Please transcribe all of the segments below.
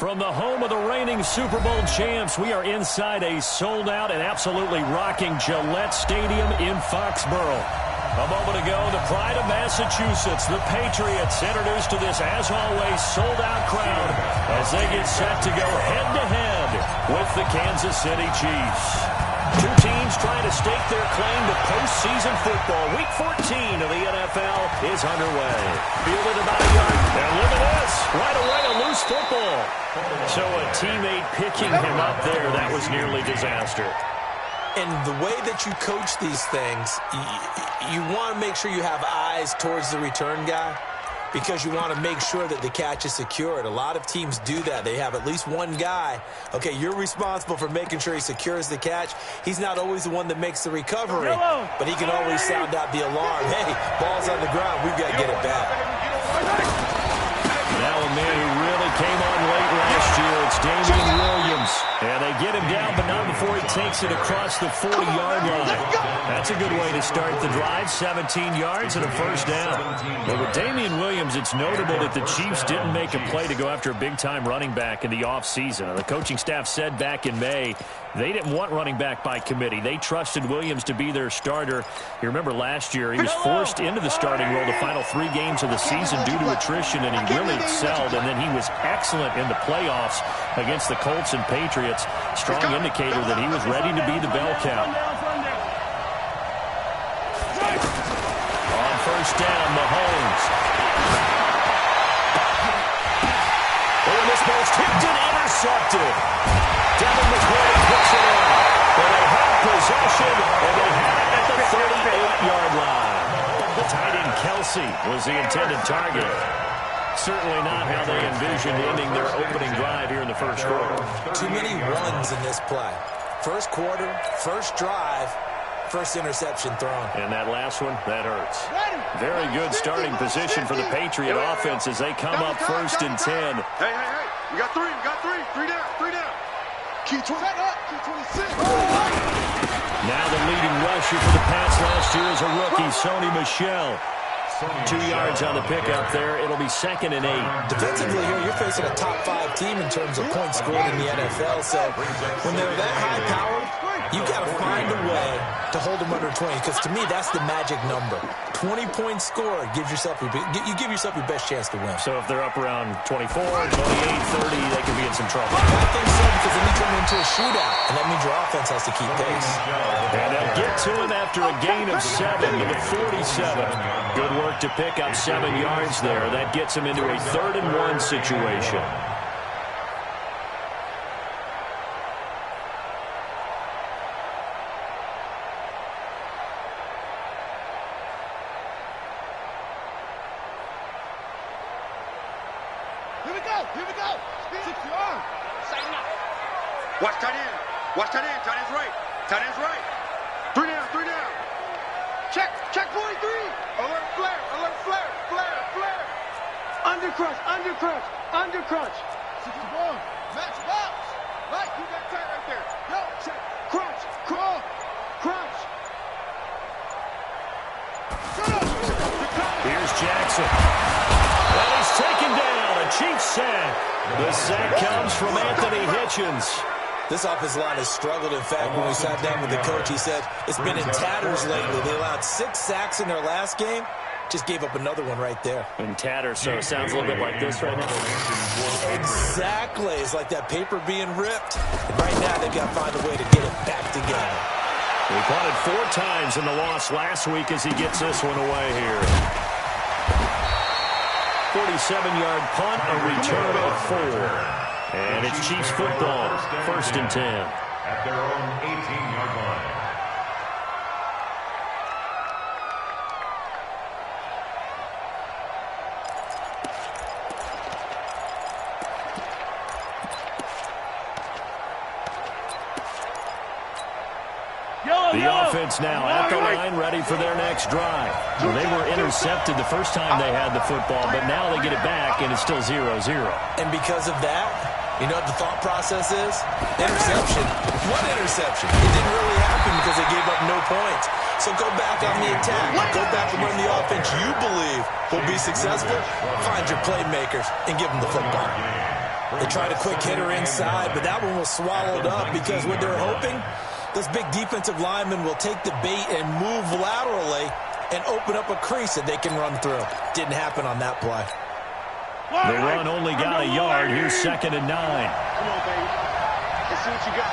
From the home of the reigning Super Bowl champs, we are inside a sold-out and absolutely rocking Gillette Stadium in Foxborough. A moment ago, the pride of Massachusetts, the Patriots, introduced to this, as always, sold-out crowd as they get set to go head-to-head with the Kansas City Chiefs. Two teams trying to stake their claim to postseason football. Week 14 of the NFL is underway. Fielded about a yard. And look at this. Right away, a loose football. So a teammate picking him up there, that was nearly disaster. And the way that you coach these things, you want to make sure you have eyes towards the return guy, because you want to make sure that the catch is secured. A lot of teams do that. They have at least one guy. Okay, you're responsible for making sure he secures the catch. He's not always the one that makes the recovery, but he can always sound out the alarm. Hey, ball's on the ground. We've got to get it back. Now a man who really came on late last year, it's Damien Williams. And they get him down, but not before he takes it across the 40-yard line. That's a good way to start the drive, 17 yards and a first down. But with Damien Williams, it's notable that the Chiefs didn't make a play to go after a big-time running back in the offseason. The coaching staff said back in May they didn't want running back by committee. They trusted Williams to be their starter. You remember last year he was forced into the starting role the final 3 games of the season due to attrition, and he really excelled. And then he was excellent in the playoffs against the Colts and Patriots. Strong indicator that he was ready to be the bell cow. On first down, Mahomes. Oh, and this ball's tipped and intercepted. Devin McCourty puts it in. And they have possession, and they have it at the 38-yard line. The tight end Kelsey was the intended target. Certainly not how they envisioned ending their opening drive here in the first quarter. Too many ones in this play. First quarter, first drive, first interception thrown. And that last one, that hurts. Very good starting position for the Patriot offense as they come up first and 10. Hey. We got three. Three down. Key 26. Now the leading rusher for the Pats last year is a rookie, Sony Michel. 2 yards on the pickup there. It'll be 2nd and 8. Defensively here, you're facing a top 5 team in terms of points scored in the NFL. So when they're that high powered, you got to find a way to hold them under 20. Because to me, that's the magic number. 20 points scored gives yourself you give yourself your best chance to win. So if they're up around 24, 28, 30, they could be in some trouble. I think so, because then you turn into a shootout, and that means your offense has to keep pace. And they'll get to him after a gain of 7 to the 47. Good work to pick up 7 yards there. That gets him into a 3rd and 1 situation. Here we go. 6 yards. Watch tight end. Tight end's right. 3 down. Check 43. Alert flare. Under crunch. 61. Max box. Right, you got tight right there. Yo, check. Crunch. Here's Jackson. And he's taken down. A Chiefs sack. The sack comes from Anthony Hitchens. This offensive line has struggled. In fact, when we sat down with the coach, he said it's been in tatters lately. They allowed 6 sacks in their last game. Just gave up another one right there. In tatters, so it sounds a little bit like this right now. Exactly. It's like that paper being ripped. And right now, they've got to find a way to get it back together. He punted 4 times in the loss last week as he gets this one away here. 47-yard punt, a return of 4. And it's Chiefs football, 1st and 10. At their own 18-yard line. The offense now at the line, ready for their next drive. They were intercepted the first time they had the football, but now they get it back, and it's still 0-0. And because of that, you know what the thought process is? Interception. What interception? It didn't really happen because they gave up no points. So go back on the attack. Go back and run the offense you believe will be successful. Find your playmakers and give them the football. They tried a quick hitter inside, but that one was swallowed up because what they're hoping, those big defensive linemen will take the bait and move laterally and open up a crease that they can run through. Didn't happen on that play. The run only got a yard. Here's 2nd and 9. Come on, baby. Let's see what you got.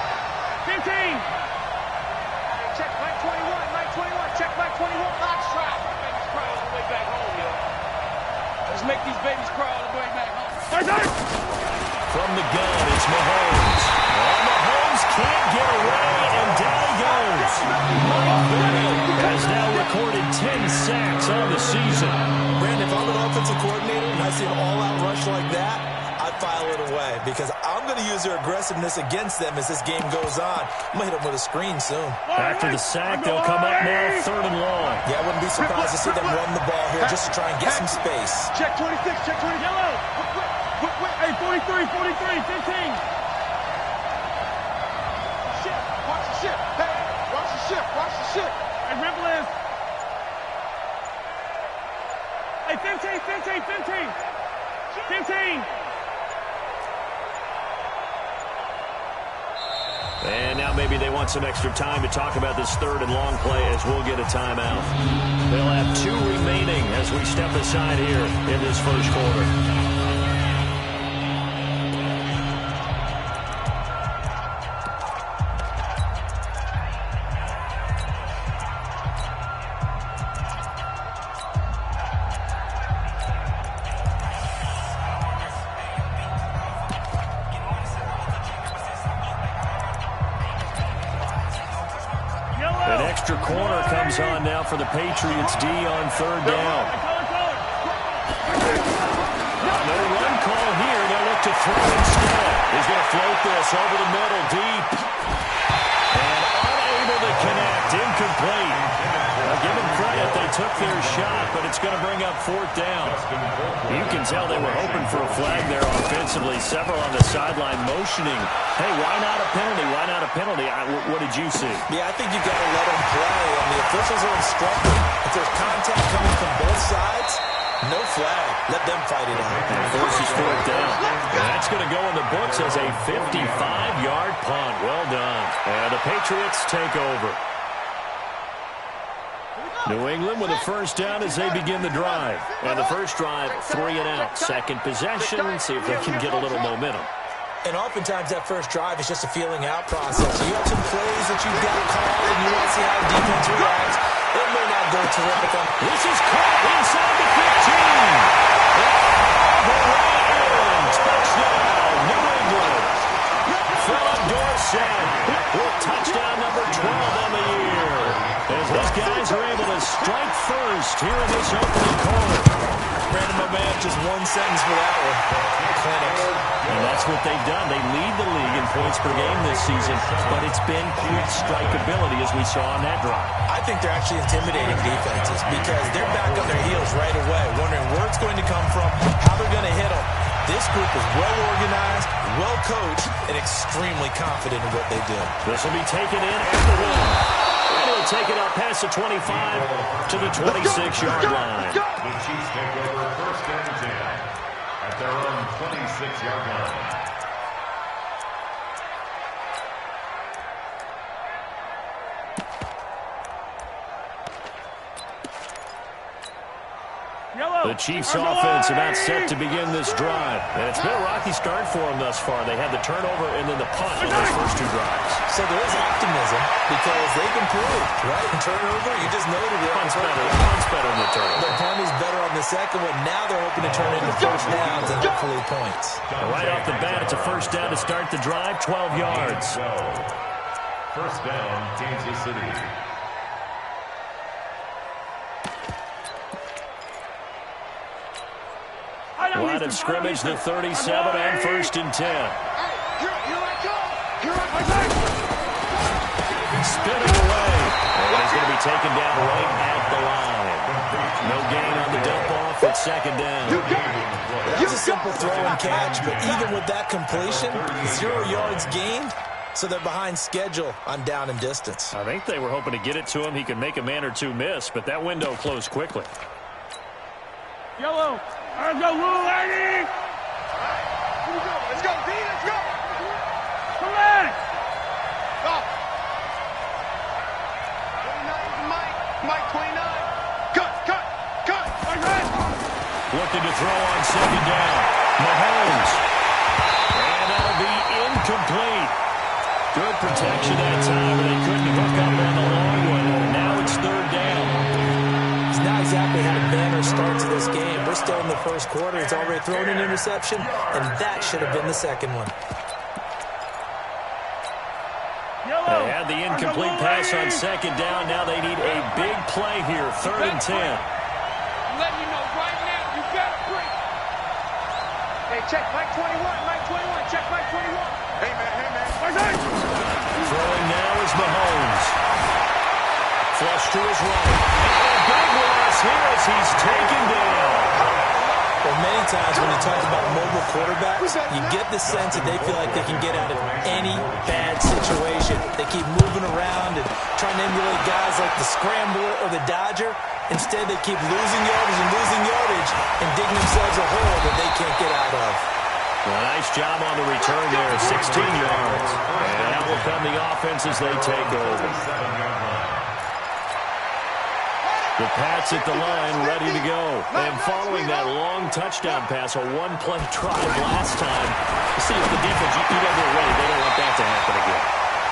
15. Check back 21. Check back 21. Box trap. Babies cry all the way back home, yo. Let's make these babies cry all the way back home. From the gun, it's Mahomes. And Mahomes can't get away, and down he goes. Mike Bennett has now recorded 10 sacks on the season. Brandon, if I'm an offensive coordinator and I see an all-out rush like that, I'd file it away because I'm going to use their aggressiveness against them as this game goes on. I'm going to hit them with a screen soon. After the sack, they'll come up now 3rd and long. Yeah, I wouldn't be surprised to see them run the ball here just to try and get some space. Check 26. Check 20. Yellow. Hey, 43, 15. Shift. Watch the shift. Hey, watch the shift. Watch the shift. Hey, Ripple is. Hey, 15. And now maybe they want some extra time to talk about this 3rd and long play as we'll get a timeout. They'll have 2 remaining as we step aside here in this first quarter. An extra corner comes on now for the Patriots D on 3rd down. No run call here. They'll look to throw instead. He's going to float this over the middle deep. And unable to connect. Incomplete. Now give them credit. They took their shot, but it's going to bring up 4th down. You can tell they were hoping for a flag there offensively. Several on the sideline motioning. Hey, why not a penalty? Why not a penalty? What did you see? Yeah, I think you've got to let them play, and the officials are instructed. If there's contact coming from both sides, no flag. Let them fight it out. And 1st is 4th down. And that's going to go in the books as a 55-yard punt. Well done. And the Patriots take over. New England with a 1st down as they begin the drive. And the first drive, 3 and out. Second possession. See if they can get a little momentum. And oftentimes that first drive is just a feeling out process. You have some plays that you've got to call, and you want to see how the defense reacts. It may not go terrific on. This is caught inside the 15. The right end. Touchdown, New England. Philip Dorsett with touchdown number 12 on the year. As these guys are able to strike first here in this opening quarter. Brandon, my man, just one sentence for that one. Clinic. And that's what they've done. They lead the league in points per game this season, but it's been quick strikeability as we saw on that drive. I think they're actually intimidating defenses because they're back on their heels right away, wondering where it's going to come from, how they're going to hit them. This group is well organized, well coached, and extremely confident in what they do. This will be taken in at the win. And he'll take it up past the 25 to the 26-yard line. The Chiefs take over 1st and 10 at their own 26-yard line. The Chiefs offense about set to begin this drive. And it's been a rocky start for them thus far. They had the turnover and then the punt on those first 2 drives. So there is optimism because they've improved, right? Turnover, you just know the Punt's better than the turnover. The punt is better on the second one. Now they're hoping to turn into 1st downs and hopefully points. Right off the bat, it's a 1st down to start the drive, 12 yards. 1st down, Kansas City. Line of scrimmage, the 37 on 1st and 10. Spinning away. And he's going to be taken down right at the line. No gain on the dump off at 2nd down. That's a simple throw and catch, but even with that completion, 0 yards gained, so they're behind schedule on down and distance. I think they were hoping to get it to him. He could make a man or 2 miss, but that window closed quickly. Yellow. Let's go, Lou, lady. Let's go, D. Let's go. Relax. Go. 29 is Mike. Mike 29. Cut. All right. Looking to throw on second down. Mahomes. And that'll be incomplete. Good protection that time, but they couldn't hook up on the long one. Now it's third down. He's not exactly had a banner start to this game. We're still in the first quarter. He's already thrown an interception, and that should have been the second one. They had the incomplete pass on second down. Now they need a big play here. 3rd and 10. I'm letting you know right now, you better break. Hey, check Mike 21. Mike 21. Check Mike 21. Hey, man. Throwing now is Mahomes. Flush to his right. And a big loss here as he's taken down. Well, many times when you talk about mobile quarterbacks, you get the sense that they feel like they can get out of any bad situation. They keep moving around and trying to emulate guys like the Scrambler or the Dodger. Instead, they keep losing yardage and digging themselves a hole that they can't get out of. Well, nice job on the return there, 16 yards. And that will come the offense as they take over. The Pats at the line, ready to go. And following that long touchdown pass, a one-play drive last time. You see, if the defense, you know they're ready. They don't want that to happen again.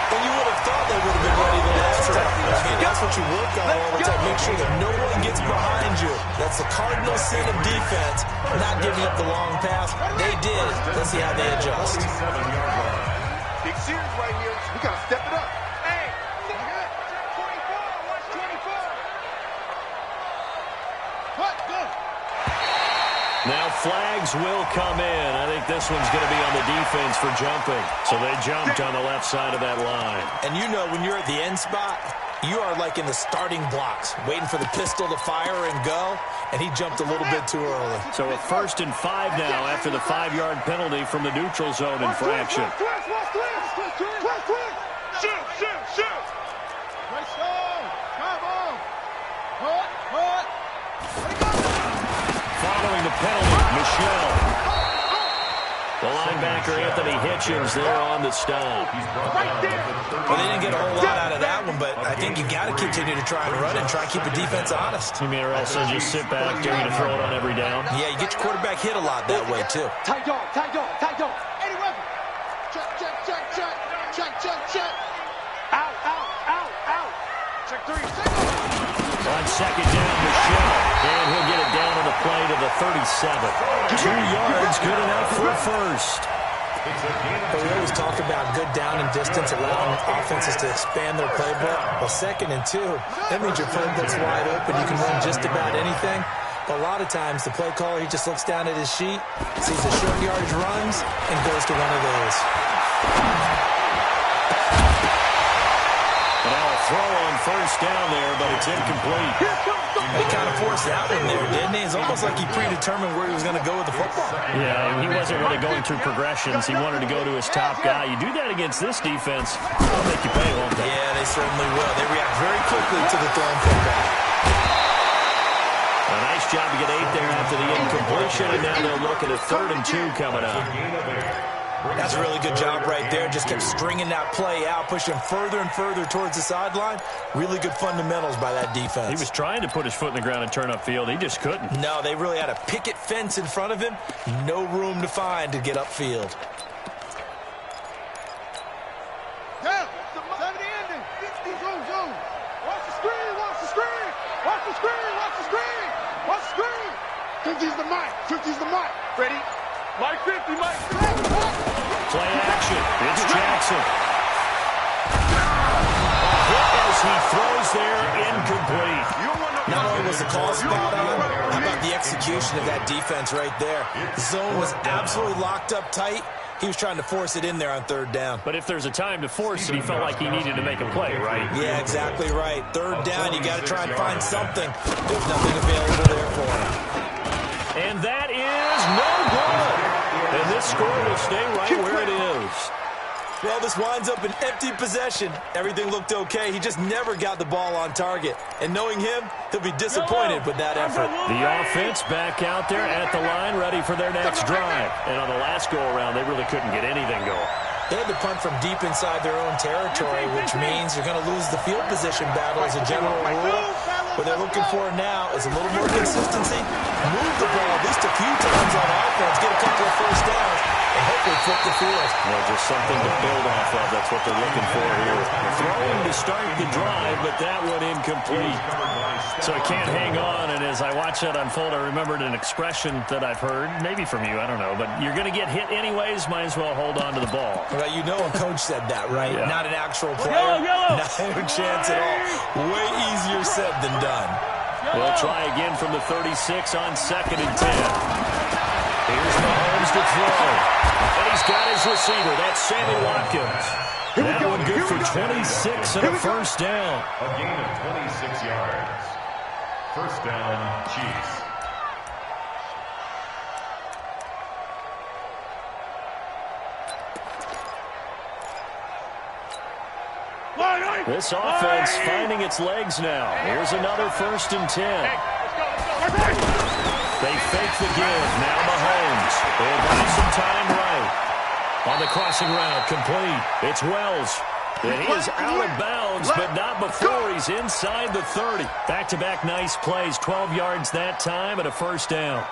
And you would have thought they would have been ready the last time. I mean, that's what you work on all the time. Make sure that no one gets behind you. That's the cardinal sin of defense, not giving up the long pass. They did. Let's see how they adjust. Big series right here. We got to step it up. Hey, check 24. Watch 24. What? Go. Now flags will come in. I think this one's going to be on the defense for jumping. So they jumped on the left side of that line. And you know when you're at the end spot, you are like in the starting blocks, waiting for the pistol to fire and go, and he jumped a little bit too early. So a 1st and 5 now after the 5-yard penalty from the neutral zone infraction. Shoot. Nice song. Come on. Hut. Following the penalty, Michelle. The linebacker, Anthony Hitchens, there on the stop. Well, they didn't get a whole lot out of that one, but I think you got to continue to try and run it and try and keep the defense honest. You mean or else just sit back, dare you to throw it on every down? Yeah, you get your quarterback hit a lot that way, too. Tight dog. Eddie Weber. Check. Out. Check 3. On second down, Michelle. And he'll get it down on the play to the 37. 2 yards, good enough for a first. But we always talk about good down and distance, allowing offenses to expand their playbook. Well, 2nd and 2, that means your playbook's wide open. You can run just about anything. But a lot of times, the play caller, he just looks down at his sheet, sees the short yardage runs, and goes to one of those. Now a throw on first down there, but it's incomplete. He kind of forced that one there, didn't he? It's almost like he predetermined where he was going to go with the football. Yeah, he wasn't really going through progressions. He wanted to go to his top guy. You do that against this defense, they'll make you pay, won't they? Yeah, they certainly will. They react very quickly to the thrown football. A nice job to get 8 there after the incompletion, and now they'll look at a 3rd and 2 coming up. That's a really good job right there. Just kept stringing that play out, pushing further and further towards the sideline. Really good fundamentals by that defense. He was trying to put his foot in the ground and turn upfield. He just couldn't. No, they really had a picket fence in front of him. No room to find to get upfield. Yeah. 70 ending. Zoom. Watch the screen. Watch the screen. 50's the mic. Ready? Mike 50, Mike. Play action. It's Jackson. A hit as he throws there, incomplete. Not only was the call spot on, how about the execution of that defense right there? The zone was absolutely locked up tight. He was trying to force it in there on 3rd down. But if there's a time to force it, he felt like he needed to make a play, right? Yeah, exactly right. 3rd down, you got to try and find something. There's nothing available there for him. And that is no good. And this score will stay right where it is. Well, this winds up an empty possession. Everything looked okay. He just never got the ball on target. And knowing him, he'll be disappointed with that effort. The offense back out there at the line, ready for their next drive. And on the last go-around, they really couldn't get anything going. They had to punt from deep inside their own territory, which means you're going to lose the field position battle as a general rule. What they're looking for now is a little more consistency. Move the ball at least a few times on offense, get a couple of first downs, and hopefully flip the field. Well, just something to build off of. That's what they're looking for here. Throwing to start the drive, but that one incomplete. So it can't hang on, and as I watch that unfold, I remembered an expression that I've heard, maybe from you, I don't know, but you're going to get hit anyways, might as well hold on to the ball. Well, you know a coach said that, right? Yeah. Not an actual player. Yellow. Not a chance at all. Way easier said than done. We'll try again from the 36 on 2nd and 10. Here's Mahomes to throw. And he's got his receiver. That's Sammy Watkins. That one good for 26 and a first down. A gain of 26 yards. First down, Chiefs. This offense finding its legs now. Here's another 1st and 10. They fake the give. Now Mahomes. They'll buy some time right. On the crossing route, complete. It's Wells. And he is out of bounds, but not before he's inside the 30. Back-to-back nice plays. 12 yards that time and a first down.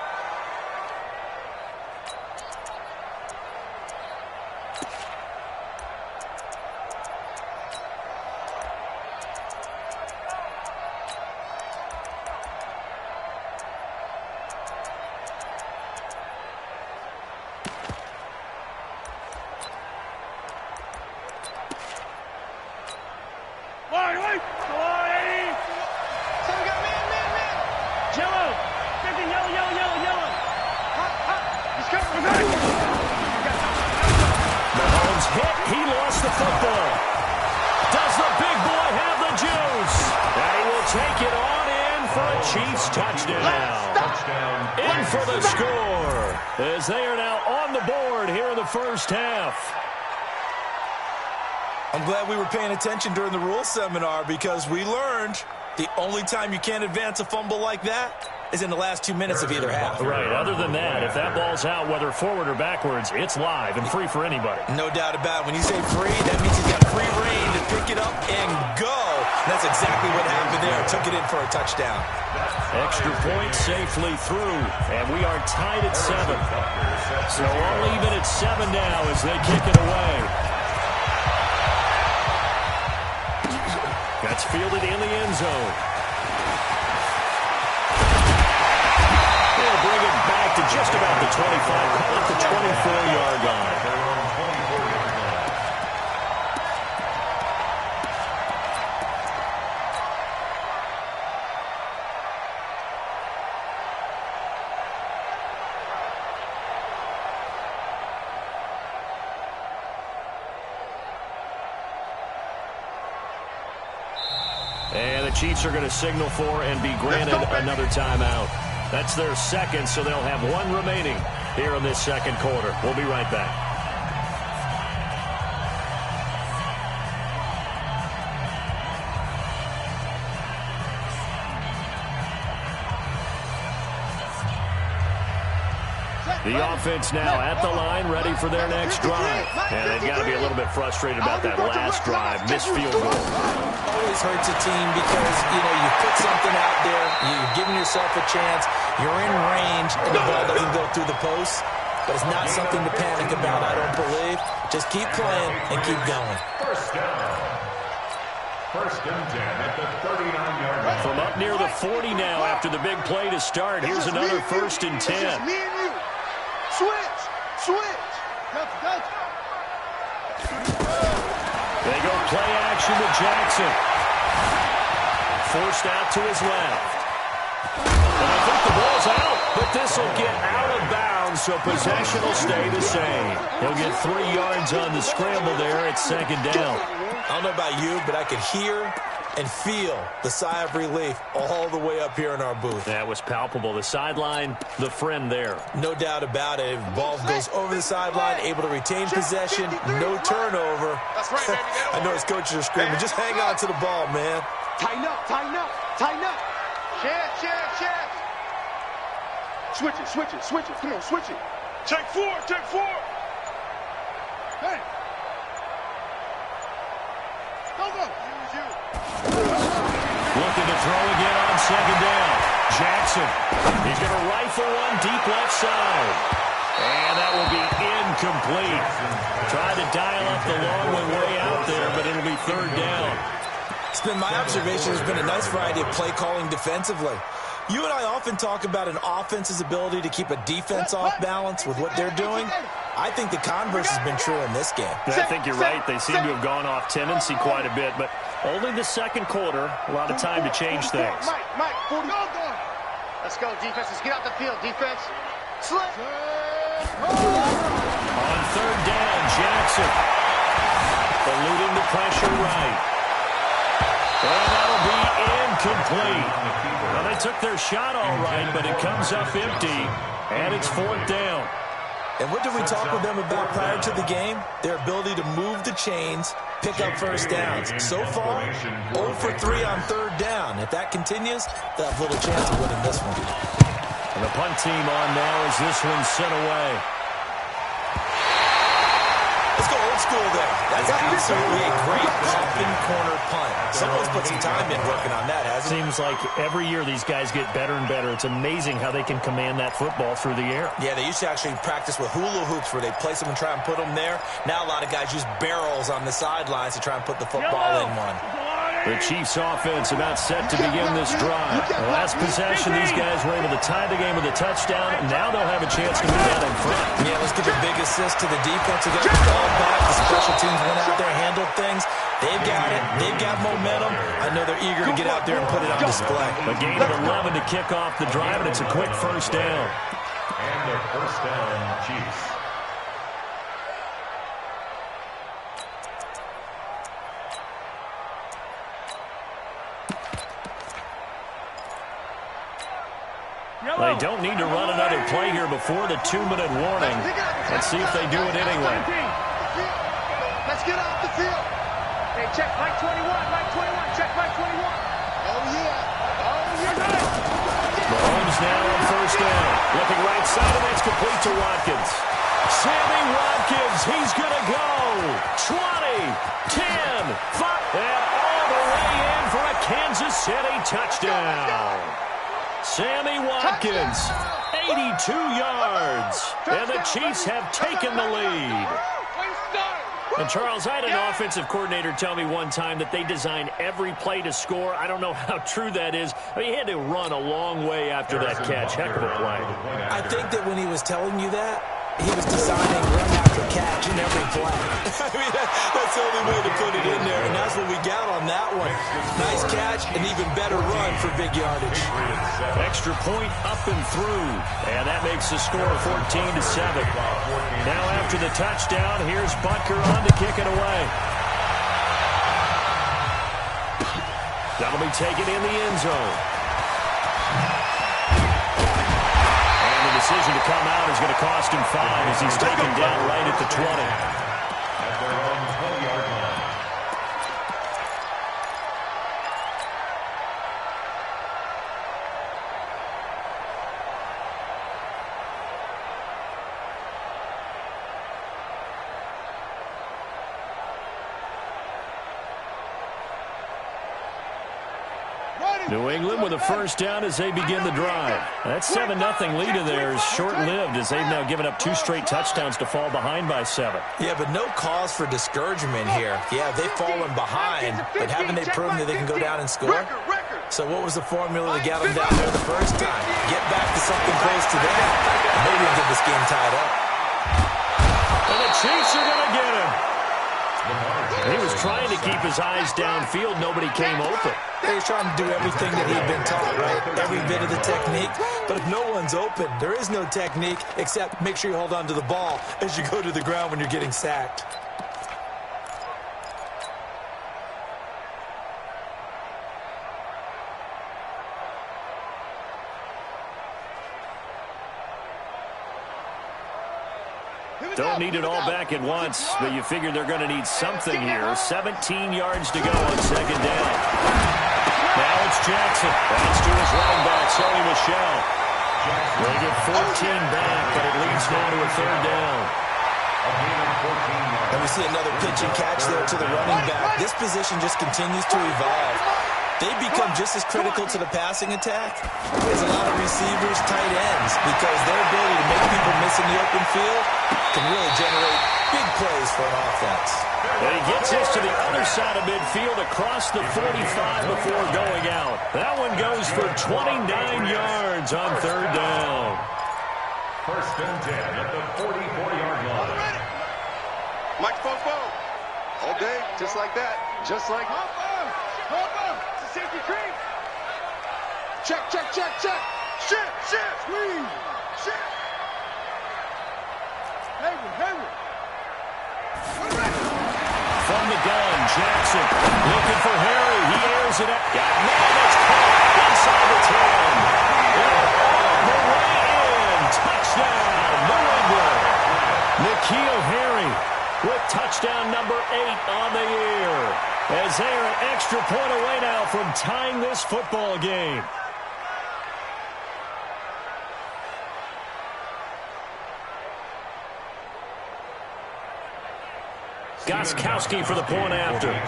Mahomes hit. He lost the football. Does the big boy have the juice? And he will take it on in for a Chiefs touchdown. In for the score, as they are now on the board here in the first half. I'm glad we were paying attention during the rules seminar because we learned the only time you can't advance a fumble like that is in the last 2 minutes of either half. Right. Other than that, if that ball's out, whether forward or backwards, it's live and free for anybody. No doubt about it. When you say free, that means he's got free reign to pick it up and go. And that's exactly what happened there. Took it in for a touchdown. Extra point safely through, and we are tied at 7. So all even at 7 now as they kick it away. That's fielded in the end zone. They'll bring it back to just about the 25, call it the 24-yard line. And the Chiefs are going to signal for and be granted another timeout. That's their second, so they'll have one remaining here in this second quarter. We'll be right back. The offense now at the line, ready for their next drive. And they've got to be a little bit frustrated about that last drive. Missed field goal. Always hurts a team because, you put something out there, you're giving yourself a chance, you're in range, and the ball doesn't go through the post. But it's not something to panic about, I don't believe. Just keep playing and keep going. First down. First and 10 at the 39-yard line. From up near the 40 now after the big play to start. Here's another 1st and 10. Switch. They go play action with Jackson. Forced out to his left. And I think the ball's out, but this will get out of bounds, so possession will stay the same. He'll get 3 yards on the scramble there at 2nd down. I don't know about you, but I could hear and feel the sigh of relief all the way up here in our booth. That was palpable. The sideline, the friend there. No doubt about it. Ball goes over the sideline, able to retain possession, no turnover. That's right, baby. I know his coaches are screaming, just hang on to the ball, man. Tighten up, tighten up, tighten up. Chance. Switch it. Come on, switch it. Take four. Hey. Go. Use you. Looking to throw again on second down. Jackson. He's going to rifle one deep left side. And that will be incomplete. Tried to dial up the long way out there, but it'll be third down. It's been my observation. There's been a nice variety of play calling defensively. You and I often talk about an offense's ability to keep a defense off balance with what they're doing. I think the converse has been true in this game. I think you're right. They seem to have gone off tendency quite a bit, but only the second quarter, a lot of time to change things. Mike, 40. Let's go, defense. Let's get out the field, defense. Slip. On third down, Jackson. Eluding the pressure right. And that'll be incomplete. Well, they took their shot all right, but it comes up empty, and it's fourth down. And what did we talk with them about prior to the game? Their ability to move the chains, pick up first downs. So far, 0 for 3 on third down. If that continues, they'll have little chance of winning this one. And the punt team on now as this one's sent away. Let's go old school there. That's absolutely a great coffin corner punt. Someone's put some time in working on that, hasn't he? Seems like every year these guys get better and better. It's amazing how they can command that football through the air. Yeah, they used to actually practice with hula hoops where they place them and try and put them there. Now a lot of guys use barrels on the sidelines to try and put the football in one. The Chiefs offense about set to begin this drive. The last possession, these guys were able to tie the game with a touchdown. Now they'll have a chance to move out in front. Yeah, let's give a big assist to the defense who got the ball back. The special teams went out there, handled things. They've got it. They've got momentum. I know they're eager to get out there and put it on display. A gain of 11 to kick off the drive, and it's a quick first down. And the first down, Chiefs. They don't need to run another play here before the 2-minute warning. Let's see if they do it anyway. Let's get off the field. Hey, check Mike 21. Check Mike 21. Oh, yeah. Mahomes now on first down. Looking right side, and that's complete to Watkins. Sammy Watkins, he's going to go. 20, 10, 5, and all the way in for a Kansas City touchdown. Sammy Watkins, 82 yards, and the Chiefs have taken the lead. And Charles, I had an offensive coordinator tell me one time that they design every play to score. I don't know how true that is. I mean, he had to run a long way after that catch. Heck of a play. I think that when he was telling you that, he was designing run after catch in every play. I mean, that's the only way to put it in there, and that's what we got on that one. Nice catch, and even better run for big yardage. Extra point up and through, and that makes the score 14-7. Now after the touchdown, here's Butker on to kick it away. That'll be taken in the end zone. Decision to come out is going to cost him 5 as he's taken down right at the 20. At their own 20-yard line. New England with a first down as they begin the drive. That 7-0 lead of theirs short-lived as they've now given up 2 straight touchdowns to fall behind by 7. Yeah, but no cause for discouragement here. Yeah, they've fallen behind, but haven't they proven that they can go down and score? So what was the formula that got them down there the first time? Get back to something close to that. Maybe we'll get this game tied up. And the Chiefs are going to get him. He was trying to keep his eyes downfield. Nobody came open. He was trying to do everything that he'd been taught, right? Every bit of the technique. But if no one's open, there is no technique except make sure you hold on to the ball as you go to the ground when you're getting sacked. Don't need it all back at once, but you figure they're going to need something here. 17 yards to go on second down. Now it's Jackson. That's to his running back, Sony Michel. They get 14 back, but it leads now to a third down. And we see another pitch and catch there to the running back. This position just continues to evolve. They become just as critical to the passing attack as a lot of receivers, tight ends, because their ability to make people miss in the open field can really generate big plays for an offense. And he gets this to the other side of midfield across the 45 before going out. That one goes for 29 yards on third down. First and 10 at the 44-yard line. Mike Fofo. All day, just like that. Just like... It's a safety cream. Check, check, check, check. Shift, shift. Squeeze. Shift. Hayward. From the gun, Jackson looking for Harry. He airs it up. Got man, it's caught inside the 10. All the way in. Touchdown, New England. N'Keal Harry with touchdown number 8 on the year. As they are an extra point away now from tying this football game. Gostkowski for the point after. Now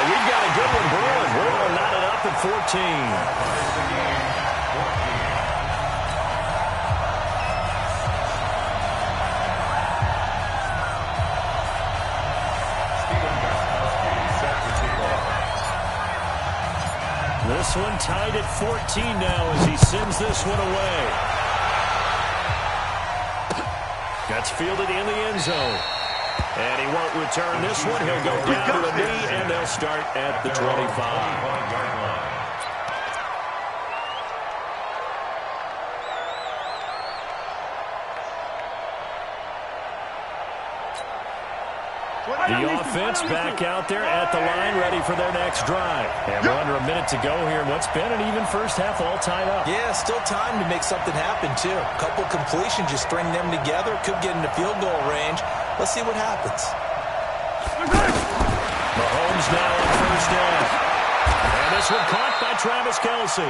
we've got a good one brewing. We're going to knot it up at 14. This one tied at 14 now as he sends this one away. That's fielded in the end zone. And he won't return this one. He'll go down to a knee, and they'll start at the 25. The offense back out there at the line, ready for their next drive. And we're under a minute to go here in what's been an even first half, all tied up. Yeah, still time to make something happen, too. A couple completions, just string them together. Could get into field goal range. Let's see what happens. Mahomes now on first down. And this one caught by Travis Kelce.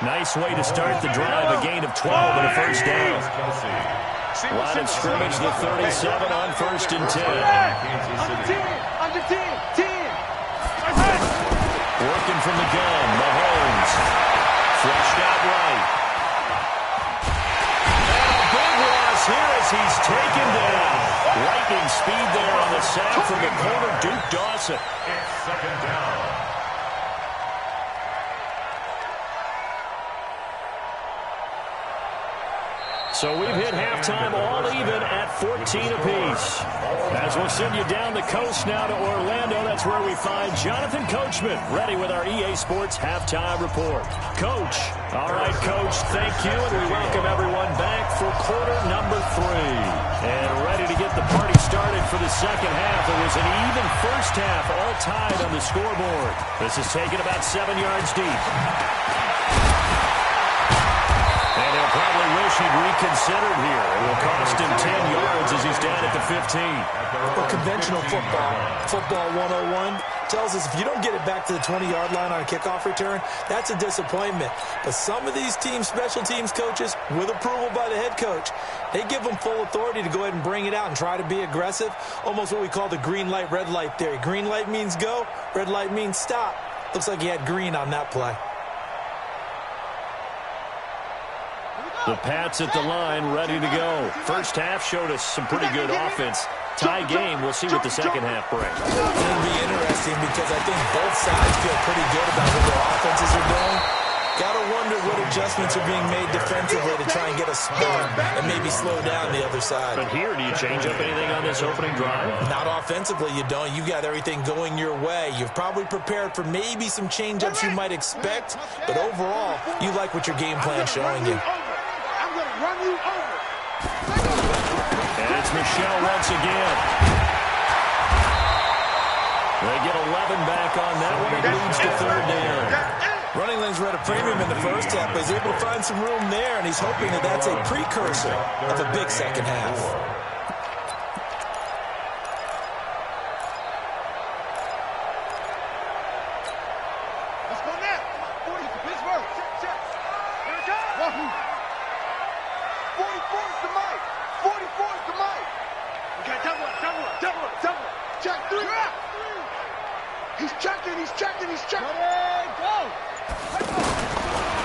Nice way to start the drive, a gain of 12 and a first down. Line of scrimmage, the 37 on first and 10. Under 10. Working from the gun, Mahomes. Flushed out right. And a big loss here as he's taken down. Lightning speed there on the sack from the corner, Duke Dawson. It's second down. So we've hit halftime all even at 14 apiece. As we'll send you down the coast now to Orlando, that's where we find Jonathan Coachman, ready with our EA Sports Halftime Report. Coach. All right, Coach, thank you, and we welcome everyone back for quarter number 3. And ready to get the party started for the second half. It was an even first half, all tied on the scoreboard. This is taken about 7 yards deep. And he'll probably wish he'd reconsidered here. It will cost him 10 yards as he's down at the 15. Well, conventional football 101, tells us if you don't get it back to the 20-yard line on a kickoff return, that's a disappointment. But some of these teams, special teams coaches, with approval by the head coach, they give them full authority to go ahead and bring it out and try to be aggressive, almost what we call the green light, red light theory. Green light means go, red light means stop. Looks like he had green on that play. The Pats at the line, ready to go. First half showed us some pretty good offense. Tie game, we'll see what the second half brings. It'll be interesting because I think both sides feel pretty good about what their offenses are doing. Gotta wonder what adjustments are being made defensively to try and get a spurt and maybe slow down the other side. But here, do you change up anything on this opening drive? Not offensively, you don't. You got everything going your way. You've probably prepared for maybe some change-ups you might expect, but overall, you like what your game plan's showing you. Run you over. And it's Michel once again. They get 11 back on that one. It leads to third down. Running lanes were at a premium in the first half, but he's able to find some room there, and he's hoping that that's a precursor of a big second half. Let's go now. 40 to Pittsburgh. Check. Here it comes. 44 is the mic. 44 is the mic. Okay, double up. Check 3. He's checking. Ready, go.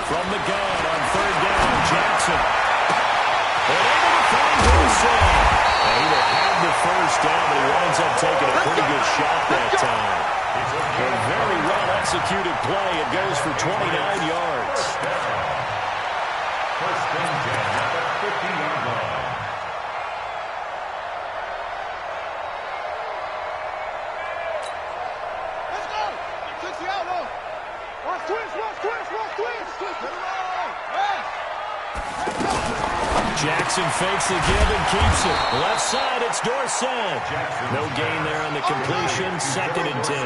From the gun on third down, Jackson. And able to find Wilson. And he would have the first down, but he winds up taking a pretty good shot that time. A very well-executed play. It goes for 29 yards. First and 10 at the 50-yard line. Let's go. 60 out low. Watch twist. Jackson fakes the give and keeps it. Left side, it's Dorsett. No gain there on the completion. 2nd and 10.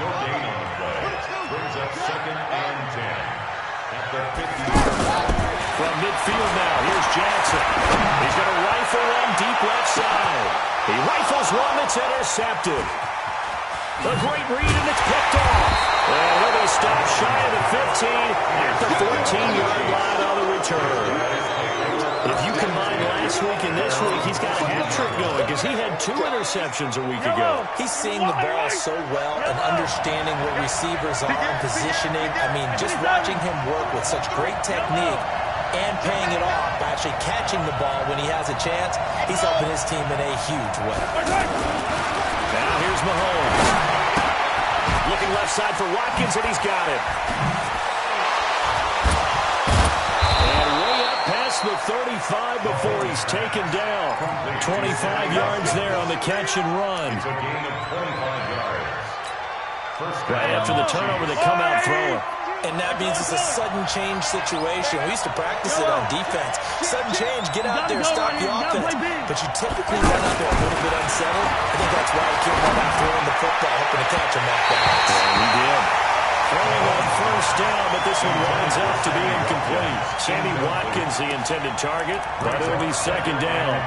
No gain on the play. Brings up 2nd and 10 at the 50-yard line. From midfield now, here's Jackson. He's going to rifle one deep left side. He rifles one that's intercepted. A great read, and it's picked off. And he'll be stopped shy of the 15 at the 14-yard line on the return. If you combine last week and this week, he's got a hat trick going because he had 2 interceptions a week ago. He's seeing the ball so well and understanding where receivers are and positioning. I mean, just watching him work with such great technique and paying it off by actually catching the ball when he has a chance, he's helping his team in a huge way. Now here's Mahomes. Looking left side for Watkins, and he's got it. And way up past the 35 before he's taken down. 25 yards there on the catch and run. It's a gain of 25 yards. Right after the turnover, they come out throwing. And that means it's a sudden change situation. We used to practice it on defense. Sudden change, get out there, stop the offense. But you typically run out there a little bit unsettled. I think that's why he came out throwing the football, hoping to catch him off balance. And he did. Throwing on first down, but this one winds up to be incomplete. Sammy Watkins, the intended target, but it'll be 2nd down.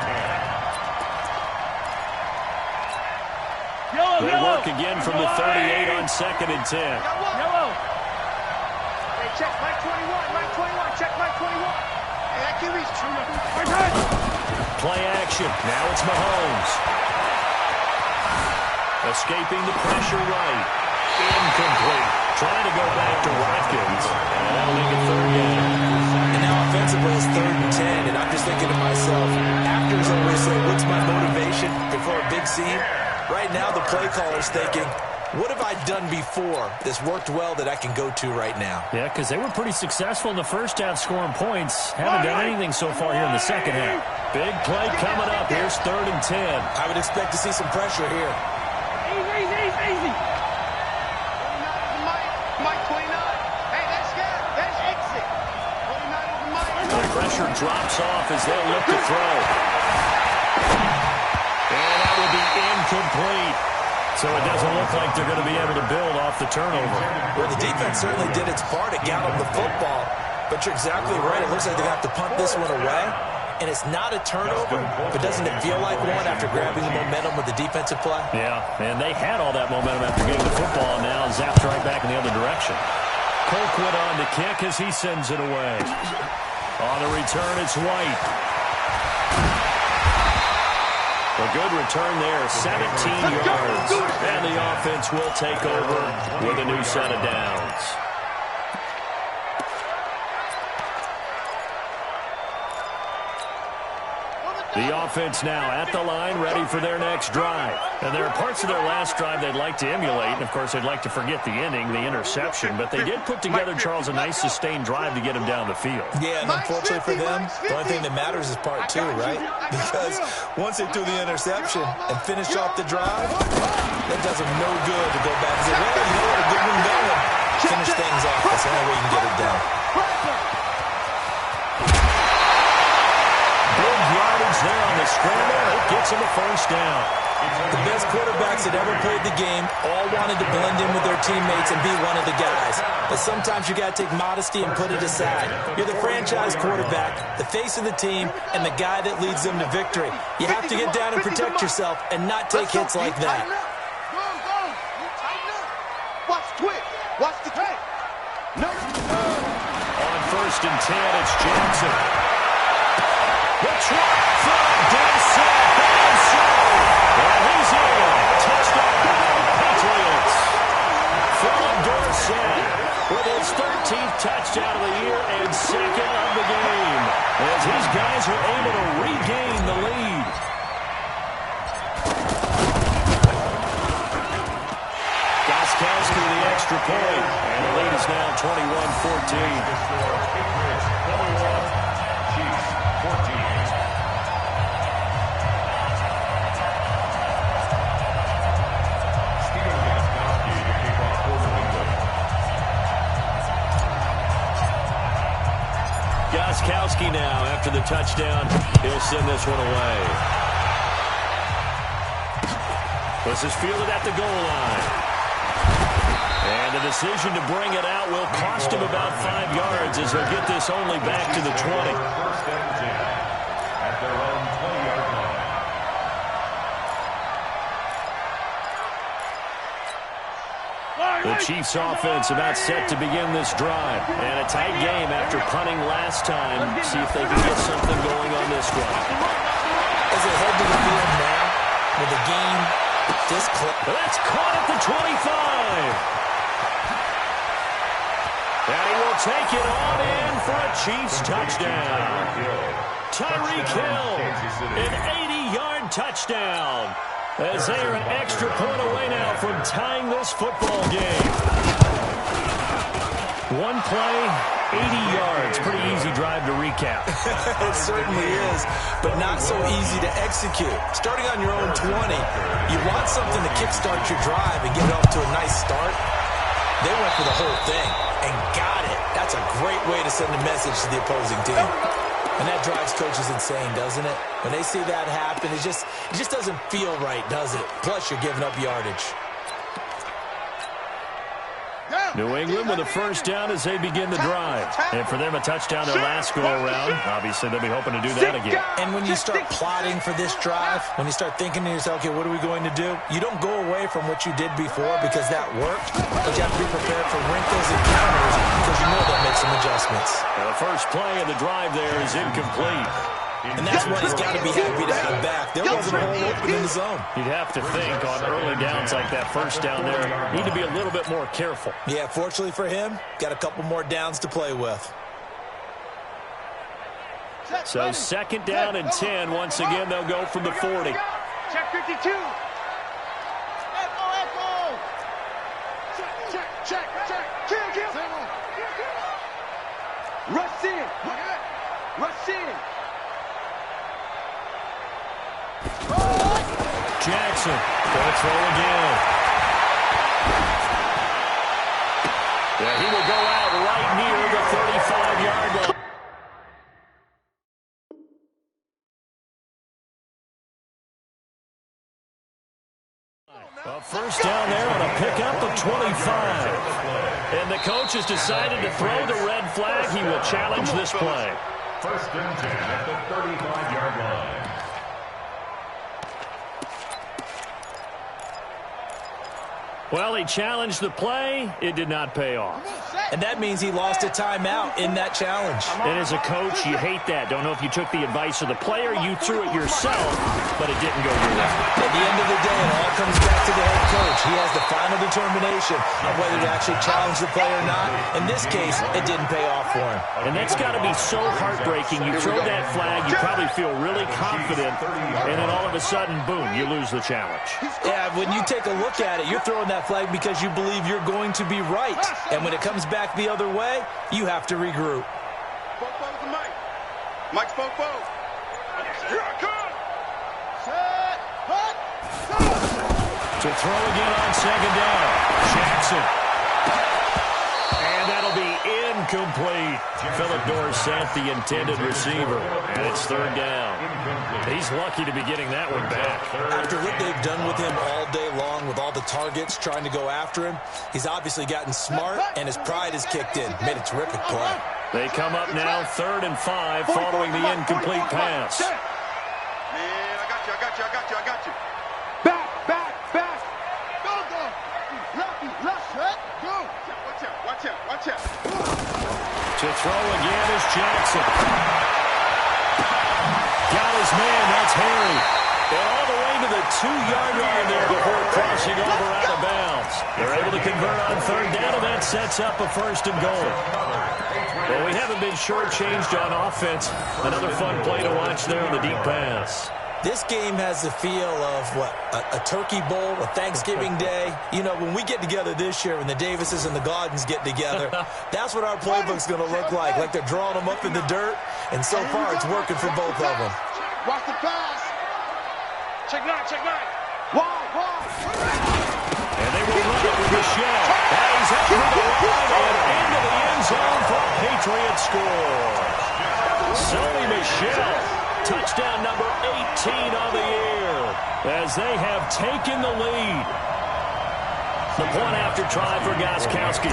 They work again from the 38 on 2nd and 10. Check Mike 21, check Mike 21. Hey, that can reach. Play action. Now it's Mahomes. Escaping the pressure right. Incomplete. Trying to go back to Watkins. And that'll make it 3rd down. And now offensively it's 3rd and 10. And I'm just thinking to myself, actors always say, what's my motivation before a big scene? Right now the play caller's thinking, what have I done before that's worked well that I can go to right now? Yeah, because they were pretty successful in the first half scoring points. Haven't done anything so far here in the second half. Big play coming up. Here's 3rd and 10. I would expect to see some pressure here. Easy. 29 is the mic. Mike 29. Hey, that's good. That's exit. 29 is the mic. The pressure drops off as they'll look to throw. And that will be incomplete. So it doesn't look like they're going to be able to build off the turnover. Well, the defense certainly did its part to gallop the football. But you're exactly right. It looks like they're going to have to punt this one away. And it's not a turnover, but doesn't it feel like one after grabbing the momentum with the defensive play? Yeah, and they had all that momentum after getting the football, and now zapped right back in the other direction. Colquitt on the kick as he sends it away. On the return, it's White. A good return there, 17 yards. And the offense will take over with a new set of downs. The offense now at the line, ready for their next drive. And there are parts of their last drive they'd like to emulate. And, of course, they'd like to forget the ending, the interception. But they did put together, Charles, a nice sustained drive to get him down the field. Yeah, and unfortunately for them, the only thing that matters is part 2, right? Because once they threw the interception and finished off the drive, that does them no good to go back and say, well, you know what, a good one going. Finish things off. That's the only way you can get it done. Big yardage there on the scramble. It gets him a first down. The best quarterbacks that ever played the game all wanted to blend in with their teammates and be one of the guys. But sometimes you got to take modesty and put it aside. You're the franchise quarterback, the face of the team, and the guy that leads them to victory. You have to get down and protect yourself and not take hits like that. Watch twitch. Watch the twitch. No. On 1st and 10, it's Jackson. The trap from Dorsett. And he's in. Touchdown, Patriots. From Dorsett with his 13th touchdown of the year and 2nd of the game. As his guys are able to regain the lead. Gostkowski the extra point. And the lead is now 21-14. Patriots 21, Chiefs 14. Gostkowski now, after the touchdown, he'll send this one away. This is fielded at the goal line. And the decision to bring it out will cost him about 5 yards as he'll get this only back to the 20. First and 10 at their own 20-yard line. The Chiefs offense about set to begin this drive. And a tight game after punting last time. See if they can get something going on this drive. As they head to the field now, with the game this close. That's caught at the 25. And he will take it on in for a Chiefs touchdown. Tyreek Hill, an 80-yard touchdown. As they are an extra point away now from tying this football game. One play, 80 yards. Pretty easy drive to recap. It certainly is, but not so easy to execute. Starting on your own 20, you want something to kickstart your drive and get it off to a nice start. They went for the whole thing and got it. That's a great way to send a message to the opposing team. And that drives coaches insane, doesn't it? When they see that happen, it just doesn't feel right, does it? Plus, you're giving up yardage. New England with a first down as they begin the drive. And for them, a touchdown their last go-around. Obviously, they'll be hoping to do that again. And when you start plotting for this drive, when you start thinking to yourself, okay, what are we going to do? You don't go away from what you did before because that worked. But you have to be prepared for wrinkles and counters because you know they'll make some adjustments. Now, the first play of the drive there is incomplete. And that's what he's got to be happy to have back. There wasn't a hole open in the zone. You'd have to think on early downs like that first down there, need to be a little bit more careful. Yeah, fortunately for him, got a couple more downs to play with. So 2nd down and 10. Once again, they'll go from the 40. Check 52. Check. Kill. Rush in. Jackson, going to throw again. Yeah, he will go out right near the 35-yard line. A first down there on a pickup of 25. And the coach has decided to throw the red flag. He will challenge this play. First and 10 at the 35-yard line. Well, he challenged the play. It did not pay off. And that means he lost a timeout in that challenge. And as a coach, you hate that. Don't know if you took the advice of the player, you threw it yourself, but it didn't go your way. At the end of the day, it all comes back to the head coach. He has the final determination on whether to actually challenge the play or not. In this case, it didn't pay off for him. And that's got to be so heartbreaking. You throw that flag, you probably feel really confident, and then all of a sudden, boom, you lose the challenge. Yeah, when you take a look at it, you're throwing that flag because you believe you're going to be right. And when it comes back the other way, you have to regroup. Fofo's the mic. Mike's Fofo. Here I come. Set. Hut. To throw again on 2nd down. Jackson. And that'll be incomplete. Philip Dorsett, the intended receiver, and it's third down. He's lucky to be getting that one back. After what they've done with him all day long, with all the targets trying to go after him, he's obviously gotten smart, and his pride has kicked in. Made a terrific play. They come up now 3rd and 5 following the incomplete pass. Man, I got you. Back. Go. Left, right, go. Watch out. To throw again is Jackson. Got his man, that's Harry. And all the way to the 2-yard line there before crossing over out of bounds. They're able to convert on 3rd down, and that sets up a 1st and goal. Well, we haven't been shortchanged on offense. Another fun play to watch there on the deep pass. This game has the feel of, a turkey bowl, a Thanksgiving day. You know, when we get together this year, when the Davises and the Gardens get together, that's what our playbook's going to look like they're drawing them up in the dirt, and so far it's working for both of them. Watch the pass. Check nine. Wall. And they will run it with Michel. And he's up to the line and into the end zone for a Patriot score. Sony Michel, touchdown number 18 on the year, as they have taken the lead. The point after try for Gostkowski.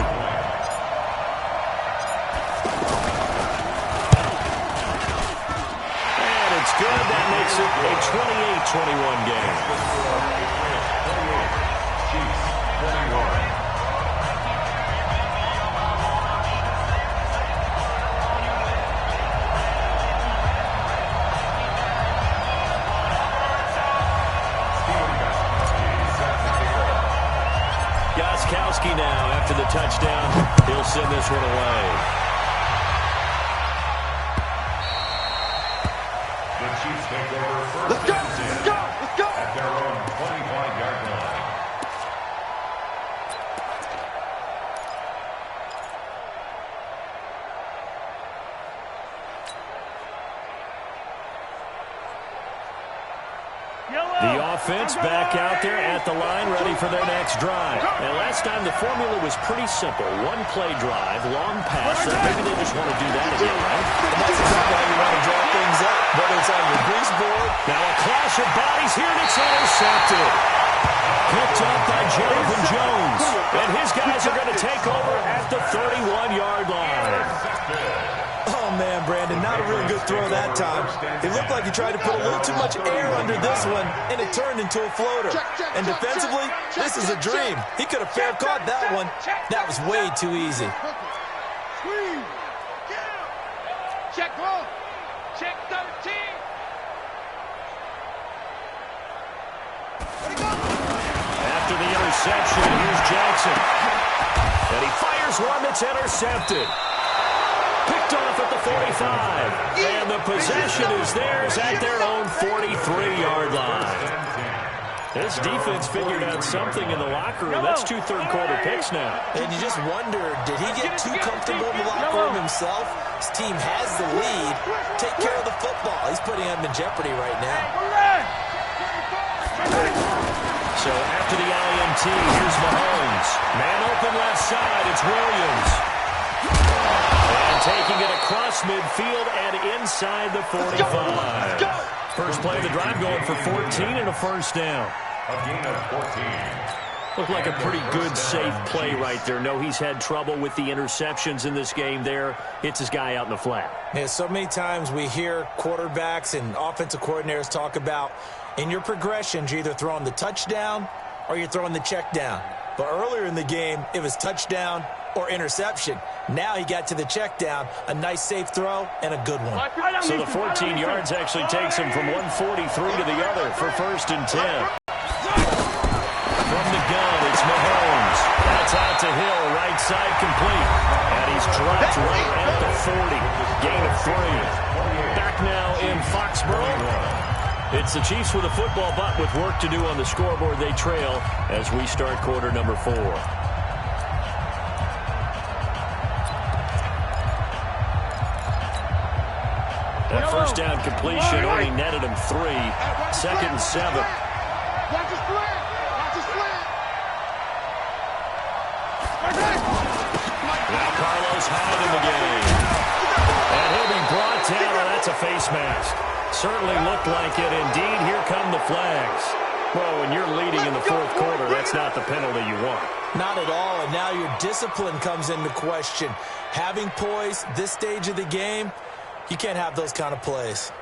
And it's good. That makes it a 28-21 game. Gostkowski now, after the touchdown, he'll send this one away. The Chiefs take over first and 10 at their own 25-yard line. The offense back out there at the line, ready for their next drive. And last time the formula was pretty simple. One play drive, long pass. So maybe they just want to do that again, right? And that's exactly how you want to draw things up, whether it's on your grease board. Now a clash of bodies here, and it's intercepted. Picked up by Jonathan Jones. And his guys are going to take over at the 31-yard line. Oh, man, Brandon, not a really good throw that time. It looked like he tried to put a little too much air under this one, and it turned into a floater. And defensively, this is a dream. He could have fair caught that one. That was way too easy. Check 13. After the interception, here's Jackson. And he fires one that's intercepted. Picked off at the 45. And the possession is theirs at their own 43-yard line. This defense figured out something in the locker room. That's 2 third-quarter picks now. And you just wonder, did he get too comfortable in the locker room himself? His team has the lead. Take care of the football. He's putting them in jeopardy right now. So after the INT, here's Mahomes. Man open left side, it's Williams. And taking it across midfield and inside the 45. First play of the drive going for 14 and a first down. A gain of 14. Looked like a pretty good, safe play right there. No, he's had trouble with the interceptions in this game there. Hits his guy out in the flat. Yeah, so many times we hear quarterbacks and offensive coordinators talk about in your progressions, you're either throwing the touchdown or you're throwing the check down. But earlier in the game, it was touchdown or interception. Now he got to the check down, a nice safe throw, and a good one. So the 14 yards actually takes him from 143 to the other for first and 10. From the gun, it's Mahomes. That's out to Hill, right side complete. And he's dropped right at the 40. Gain of 3. Back now in Foxborough. It's the Chiefs with a football, but with work to do on the scoreboard, they trail as we start quarter number 4. That first down completion only netted him 3. 2nd and 7. Watch his slant. Watch his slant. Now Carlos Carlos Hyde in the game. And he'll be brought down. Oh, that's a face mask. Certainly looked like it. Indeed, here come the flags. Well, when you're leading in the fourth quarter, that's not the penalty you want. Not at all, and now your discipline comes into question. Having poise this stage of the game, you can't have those kind of plays.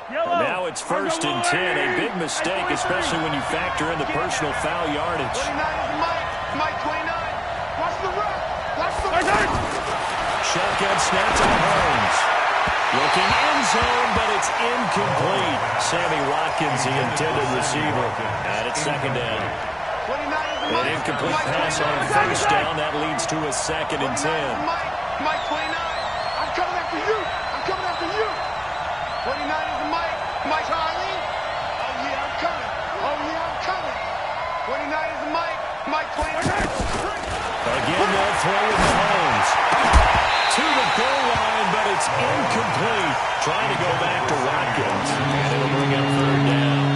And now it's 1st and 10, a big mistake, especially when you factor in the personal foul yardage. 29 is Mike 29. Watch the run. Watch the run. Shotgun snap to Mahomes. Looking end zone, but it's incomplete. Sammy Watkins, the intended receiver. And it's 2nd down. An incomplete pass on 1st down. That leads to a 2nd and 10. Mike 29. I'm coming after you. I'm coming after you. 29 is Mike Charlie. Oh, yeah, I'm coming. Oh, yeah, I'm coming. 29 is Mike 29. Again, they'll throw with Mahomes. To the goal line, but it's incomplete. Trying to go back to Watkins. And it'll bring up 3rd down.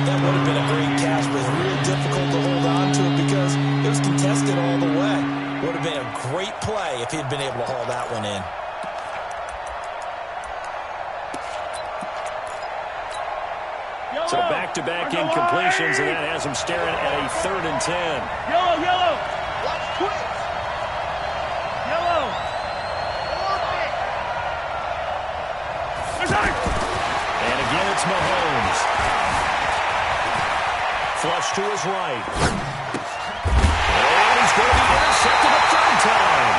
That would have been a great catch, but real difficult to hold on to it because it was contested all the way. Would have been a great play if he'd been able to haul that one in. So back-to-back incompletions, and that has him staring at a 3rd and 10. Yellow. Watch twitch. Yellow. And again, it's Mahomes. Flush to his right. And he's going to be intercepted a 3rd time.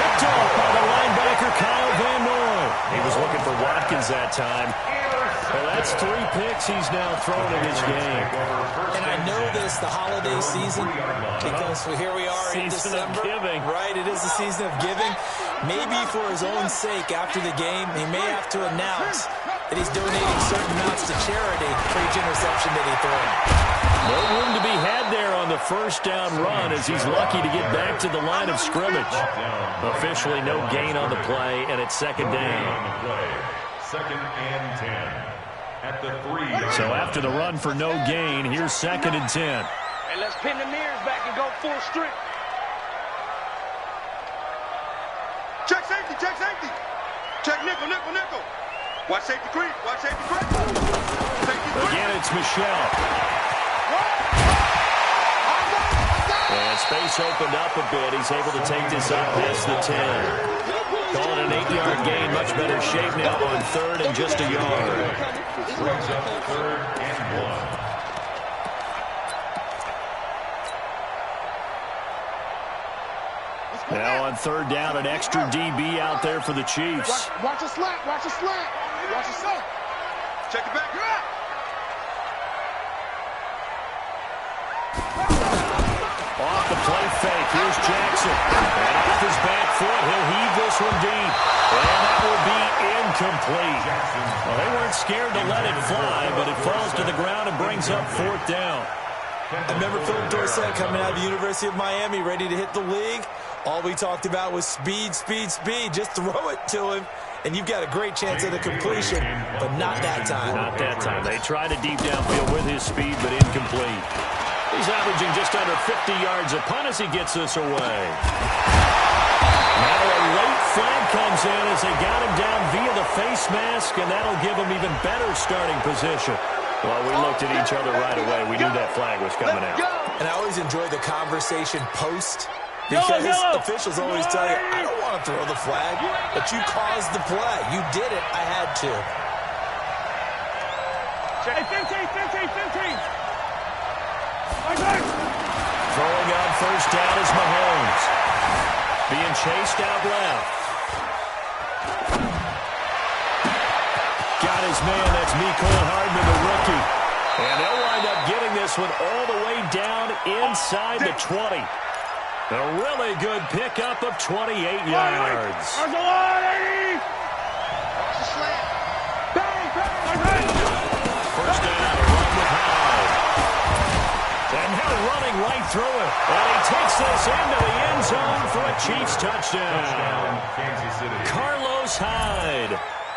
Picked off by the linebacker, Kyle Van Noy. He was looking for Watkins that time. Well, that's 3 picks he's now thrown in his game. And I know this, the holiday season, because here we are in Season of December. giving. Right, it is the season of giving. Maybe for his own sake, after the game, he may have to announce that he's donating certain amounts to charity for each interception that he throws. No room to be had there on the 1st down run as he's lucky to get back to the line of scrimmage. Officially no gain on the play, and it's 2nd down. 2nd and 10. At the 3-yard So after the run for no gain, here's 2nd and 10. And let's pin the mirrors back and go full strip. Check safety. Check nickel. Watch safety creep. Safety creep. Again, it's Michelle. And space opened up a bit. He's able to take this up past the 10. Call it an 8-yard gain. Much better shape now on 3rd and just a yard. brings up 3rd and 1. Now on 3rd down, an extra DB out there for the Chiefs. Watch a slant. Check it back. You're up. Off the play fake, here's Jackson. And off his back foot, he'll heave this one deep. And that will be incomplete. Well, they weren't scared to let it fly, but it falls to the ground and brings up 4th down. I remember Philip Dorsett coming out of the University of Miami, ready to hit the league. All we talked about was speed. Just throw it to him, and you've got a great chance at a completion, but not that time. Not that time. They tried a deep downfield with his speed, but incomplete. He's averaging just under 50 yards a punt as he gets this away. Now a late flag comes in as they got him down via the face mask, and that'll give him even better starting position. Well, we looked at each other right away. We knew that flag was coming out. And I always enjoy the conversation post, because officials always tell you, I don't want to throw the flag, but you caused the play. You did it. I had to. Hey, 15. Throwing on 1st down is Mahomes. Being chased out left. Got his man. That's Mecole Hardman, the rookie. And they'll wind up getting this one all the way down inside the 20. A really good pickup of 28 yards. There's a line, 80. Watch the slant. First down, a run with Hyde. And now running right through it. And he takes this into the end zone for a Chiefs touchdown. Kansas City. Carlos Hyde,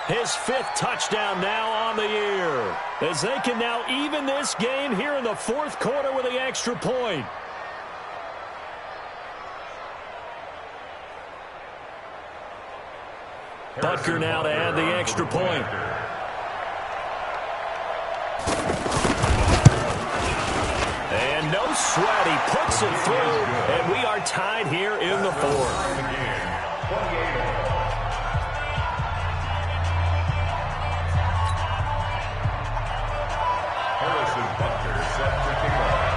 his 5th touchdown now on the year, as they can now even this game here in the 4th quarter with the extra point. Butker now to add the extra point. And no sweat. He puts it through, and we are tied here in the fourth. Harrison Butker set to kick off.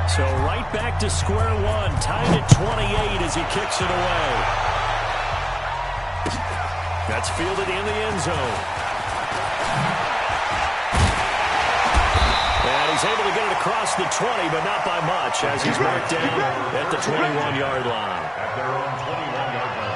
So right back to square one, tied at 28 as he kicks it away. That's fielded in the end zone. And he's able to get it across the 20, but not by much, as he's marked down at the 21-yard line. At their own 21-yard line.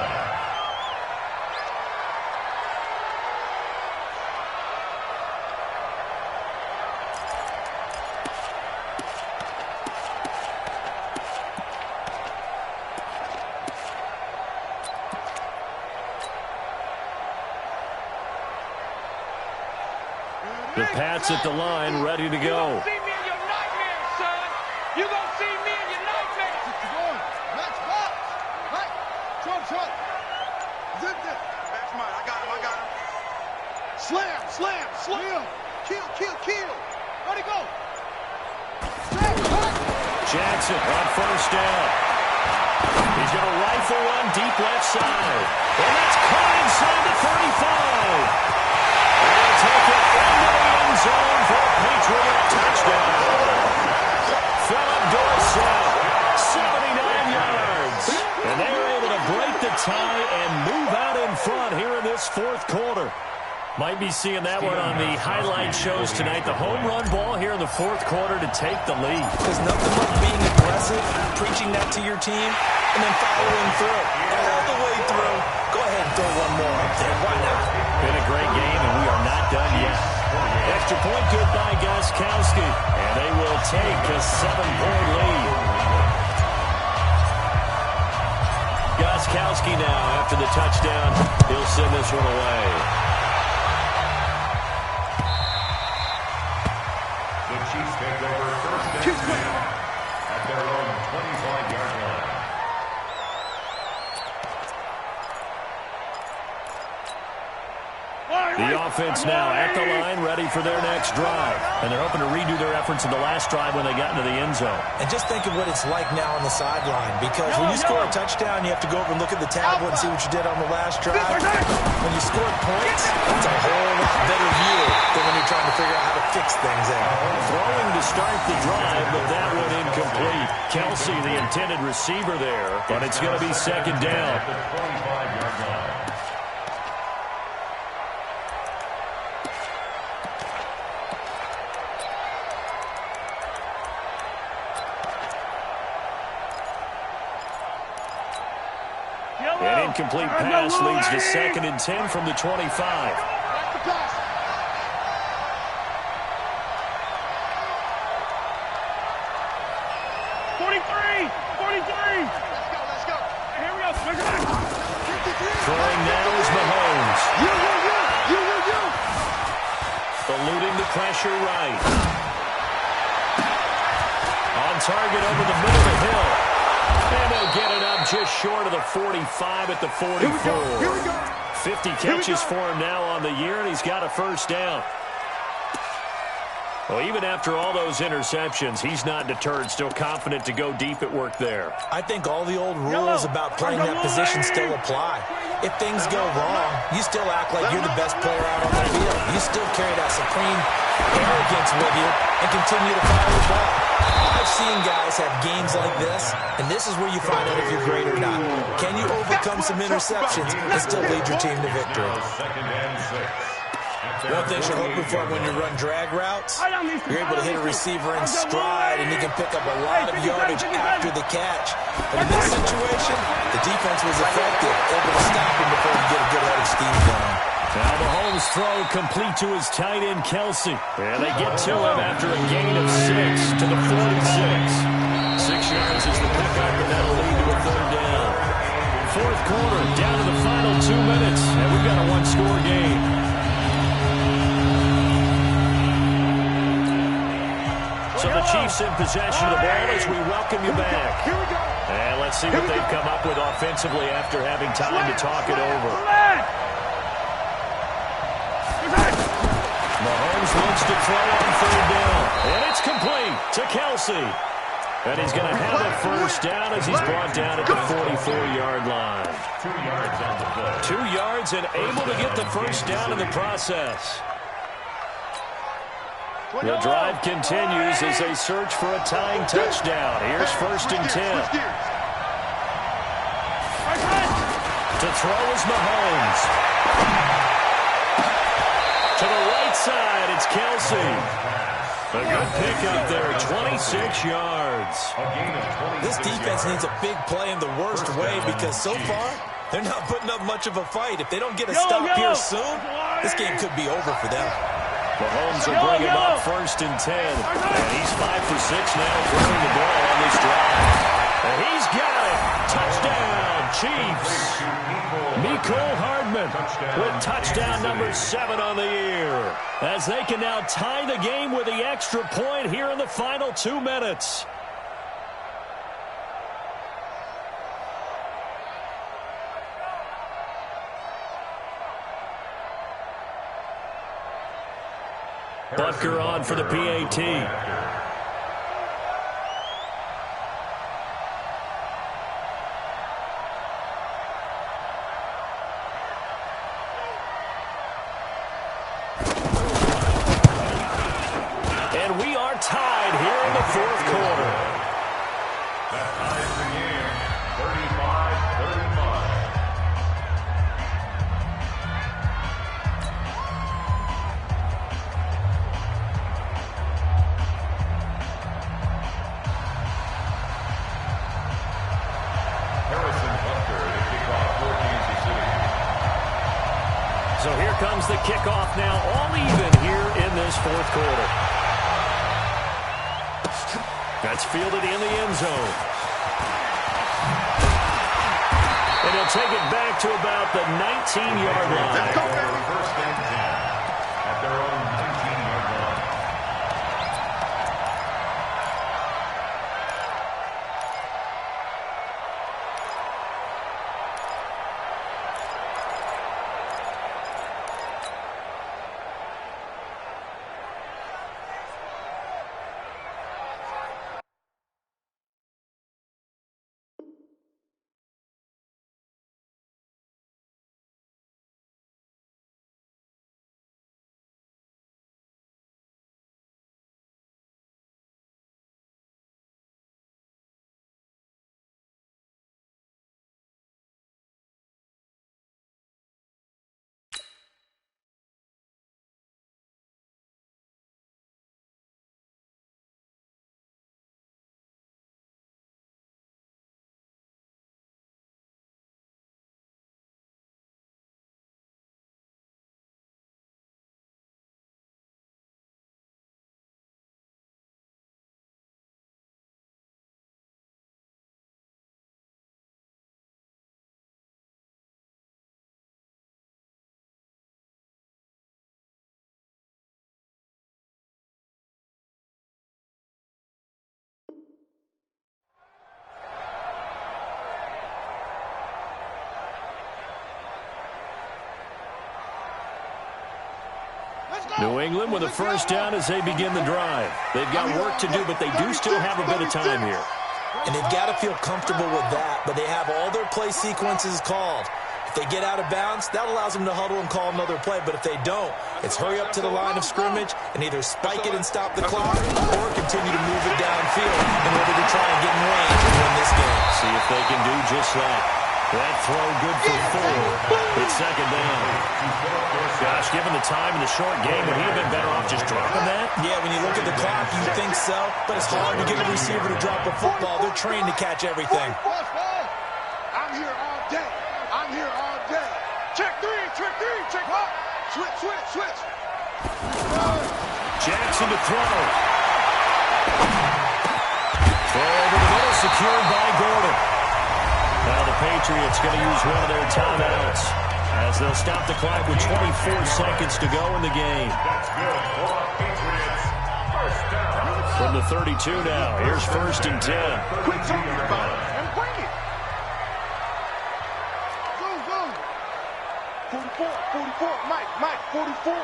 The Pats at the line, ready to go. You gonna see me in your nightmares, son. You gonna see me in your nightmares. Next box. Right. Trump. Zip it. That's mine. I got him. Slam. Kill. Ready, go. Jackson on first down. He's going to rifle one deep left side. And that's caught inside the 35. They'll take it into the end zone for a Patriot touchdown. Philip Dorsett, 79 yards. And they were able to break the tie and move out in front here in this fourth quarter. Might be seeing that one on the highlight shows tonight. The home run ball here in the fourth quarter to take the lead. There's nothing like being aggressive, preaching that to your team, and then following through. All the way through. Go ahead and throw one more up there. Why not? Been a great game, and we are not done yet. Extra point good by Gostkowski, and they will take a 7-point lead. Gostkowski now, after the touchdown, he'll send this one away. The Chiefs take over first and 10 at their own 25-yard line. The offense now at the line, ready for their next drive. And they're hoping to redo their efforts in the last drive when they got into the end zone. And just think of what it's like now on the sideline. Because when you score a touchdown, you have to go over and look at the tablet and see what you did on the last drive. When you scored points, it's a whole lot better view than when you're trying to figure out how to fix things out. Throwing to start the drive, but that one incomplete. Kelsey, the intended receiver there, but it's going to be second down. At the 25-yard line. An incomplete pass leads to second and 10 from the 25. 43. Let's go. Here we go. Throwing now is Mahomes. You. Eluding the pressure right. On target over the middle of the hill. And they'll get it up just short of the 45 at the 44. Here we go. 50 catches for him now on the year, and he's got a first down. Well, even after all those interceptions, he's not deterred, still confident to go deep at work there. I think all the old rules about playing that position still apply. If things go wrong, you still act like you're the best player out on the field. You still carry that supreme arrogance with you and continue to fire the ball. I've seen guys have games like this, and this is where you find out if you're great or not. Can you overcome some interceptions and still lead your team to victory? Second and 6. One thing you're hoping for when you run drag routes, you're able to hit a receiver in stride, and he can pick up a lot of yardage after the catch. But in this situation, the defense was effective, able to stop him before he get a good head of steam going. Now Mahomes' throw complete to his tight end, Kelsey. And they get to him after a gain of 6 to the 46. 6 yards is the pickup, and that'll lead to a third down. Fourth quarter, down to the final 2 minutes, and we've got a one-score game. So the Chiefs in possession of the ball as we welcome you back. And let's see what they've come up with offensively after having time to talk it over. Mahomes wants to throw on third down. And it's complete to Kelce. And he's going to have a first down as he's brought down at the 44-yard line. 2 yards on the play. 2 yards and able to get the first down in the process. The drive continues as they search for a tying touchdown. Here's 1st and 10. To throw is Mahomes. To the right side, it's Kelce. A good pickup there, 26 yards. This defense needs a big play in the worst way because so far, they're not putting up much of a fight. If they don't get a stop here soon, this game could be over for them. Mahomes will bring him up 1st and 10. And he's 5 for 6 now throwing the ball on this drive. And he's got it. Touchdown, Chiefs. Mecole Hardman with touchdown number 7 on the year. As they can now tie the game with the extra point here in the final 2 minutes. Butker on for the PAT. And we are tied here in the 4th quarter. That ties the game, 35-35. Harrison Butker to kick off for Kansas City. So here comes the kickoff now, all even here in this 4th quarter. That's fielded in the end zone. And he'll take it back to about the 19-yard line. Let's go, baby. 1st and 10 at their own 19-yard line. New England with a first down as they begin the drive. They've got work to do, but they do still have a bit of time here. And they've got to feel comfortable with that, but they have all their play sequences called. If they get out of bounds, that allows them to huddle and call another play. But if they don't, it's hurry up to the line of scrimmage and either spike it and stop the clock or continue to move it downfield in order to try and get in range and win this game. See if they can do just that. That throw good for 4. It's 2nd down. Gosh, given the time in the short game, would he have been better off just dropping that? Yeah, when you look at the clock, you think so, but it's hard to get a receiver to drop a football. They're trained to catch everything. I'm here all day. I'm here all day. Check 3, check 3, check 5. Switch, switch, switch. Jackson to throw. Throw over the middle, secured by Gordon. Now the Patriots going to use one of their timeouts as they'll stop the clock with 24 seconds to go in the game. That's good for Patriots. First down. From from the 32 now. Here's 1st and 10. Quit talking about it and bring it. Go, go. 44, Mike, 44.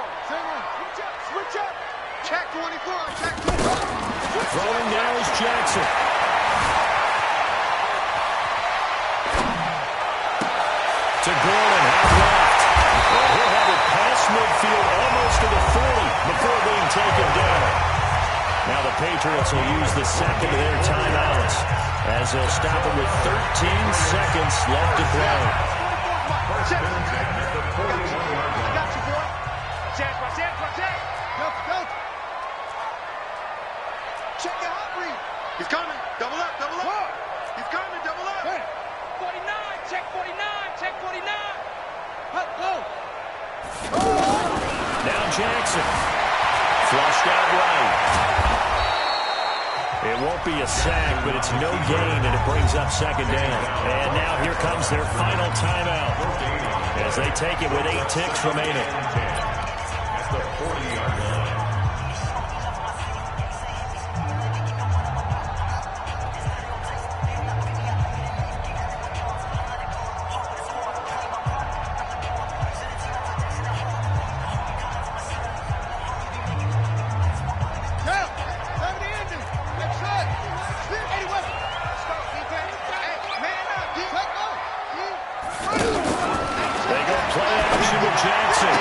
Switch up. Check 24, check 24. Throwing now is Jackson. To Gordon, half left. Well, he'll have it past midfield, almost to the 40 before being taken down. Now the Patriots will use the second of their timeouts as they'll stop it with 13 seconds left to play. Check. I got you, boy. Check. Go. Check your hot read. He's coming. Double up. He's coming. Double up. 49, check 49, check 49. Go. Now Jackson. Flushed out right. It won't be a sack, but it's no gain, and it brings up 2nd down. And now here comes their final timeout as they take it with 8 ticks remaining. At the 40-yard line. Jackson.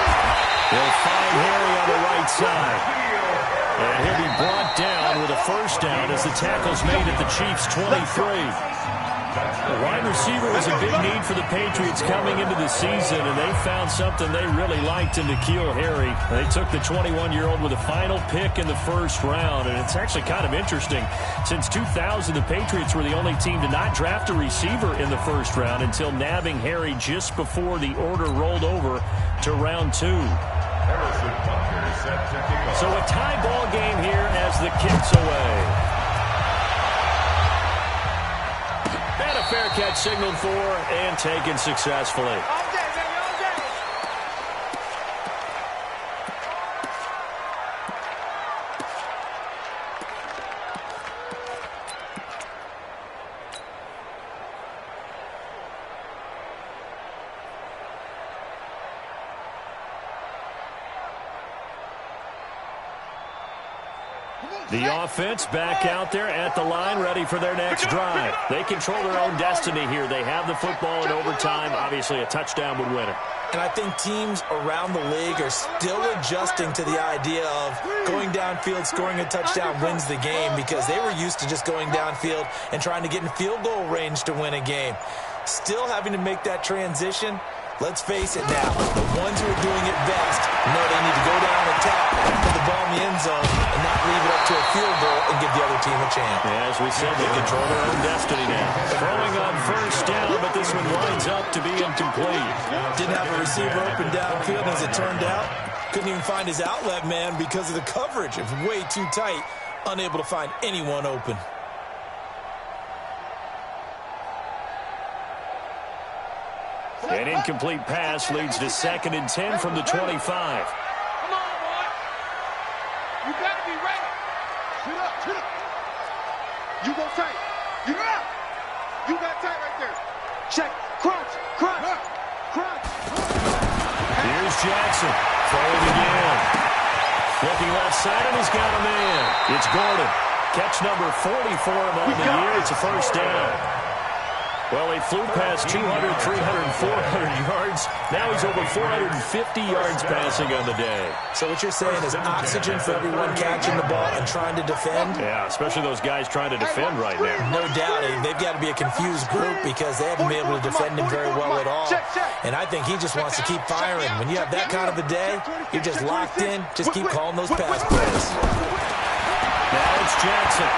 He'll find Harry on the right side. And he'll be brought down with a 1st down as the tackle's made at the Chiefs' 23. The wide receiver was a big need for the Patriots coming into the season, and they found something they really liked in N'Keal Harry. They took the 21-year-old with a final pick in the 1st round, and it's actually kind of interesting. Since 2000, the Patriots were the only team to not draft a receiver in the 1st round until nabbing Harry just before the order rolled over to round 2. So a tie ball game here as the kick's away. And a fair catch signaled for and taken successfully. All day, baby, all day. The offense back out there at the line, ready for their next drive. They control their own destiny here. They have the football in overtime. Obviously, a touchdown would win it. And I think teams around the league are still adjusting to the idea of going downfield, scoring a touchdown wins the game, because they were used to just going downfield and trying to get in field goal range to win a game. Still having to make that transition. Let's face it now, the ones who are doing it best know they need to go down, attack, put the ball in the end zone, and not leave it up to a field goal and give the other team a chance. As we said, they control their own destiny now. Throwing on 1st down, but this one winds up to be incomplete. Didn't have a receiver open downfield, and as it turned out, couldn't even find his outlet man because of the coverage. It was way too tight, unable to find anyone open. An incomplete pass leads to 2nd and 10 from the 25. Come on, boy. You gotta be ready. Sit up. You go tight. You out. You got tight right there. Check. Crunch. Here's Jackson. Throwing again. Looking left side, and he's got a man. It's Gordon. Catch number 40 for him on the year. It's a 1st down. Well, he flew past 200, 300, 400 yards. Now he's over 450 yards passing on the day. So what you're saying is oxygen for everyone catching the ball and trying to defend? Yeah, especially those guys trying to defend right now. No doubt. They've got to be a confused group because they haven't been able to defend him very well at all. And I think he just wants to keep firing. When you have that kind of a day, you're just locked in. Just keep calling those pass plays. Now it's Jackson.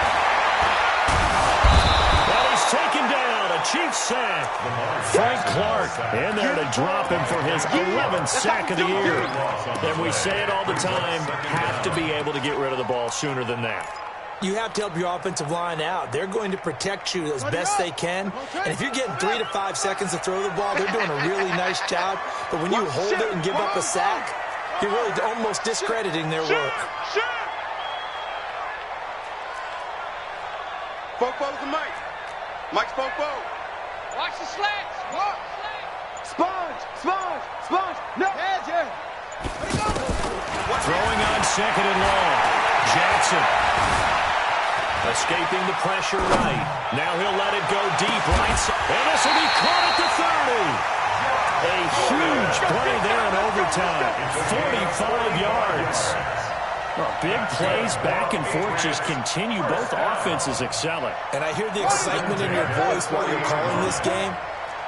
Well, he's taken down. Chiefs sack. Frank Clark in there to drop him for his 11th sack of the year. And we say it all the time, have to be able to get rid of the ball sooner than that. You have to help your offensive line out. They're going to protect you as best they can. And if you're getting 3 to 5 seconds to throw the ball, they're doing a really nice job. But when you hold it and give up a sack, you're really almost discrediting their work. Fofo's the Mike. Mike's Fofo. Watch the slants. What? Sponge. No. Yeah. Throwing on second and long. Jackson. Escaping the pressure right. Now he'll let it go deep right side. And this will be caught at the 30. A huge play there in overtime. 45 yards. Well, big plays back and forth just continue. Both offenses excelling. And I hear the excitement in your voice while you're calling this game.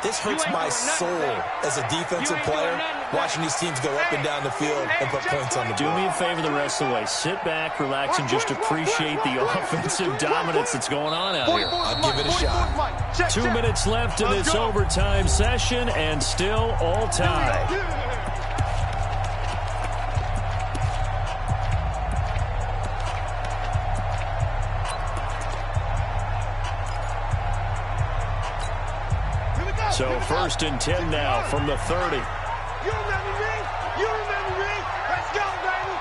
This hurts my soul as a defensive player, watching these teams go up and down the field and put points on the board. Do me a favor the rest of the way. Sit back, relax, and just appreciate the offensive dominance that's going on out here. I'll give it a shot. 2 minutes left in this overtime session, and still all tied. So 1st and 10 now from the 30. You remember me? Let's go, baby.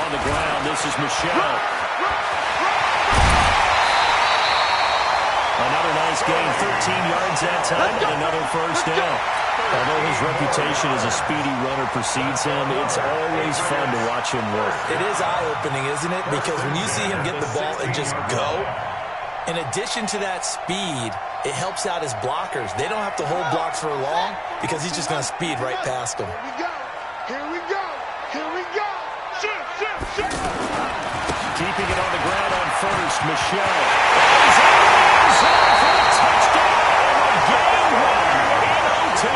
On the ground, this is Michelle. Another nice gain, 13 yards that time, and another first down. Although his reputation as a speedy runner precedes him, it's always fun to watch him work. It is eye-opening, isn't it? Because when you see him get the ball and just go, in addition to that speed, it helps out his blockers. They don't have to hold blocks for long because he's just going to speed right past them. Here we go. Shoot. Keeping it on the ground on first, Michelle. He's in the end zone for a touchdown. Game winner in 2.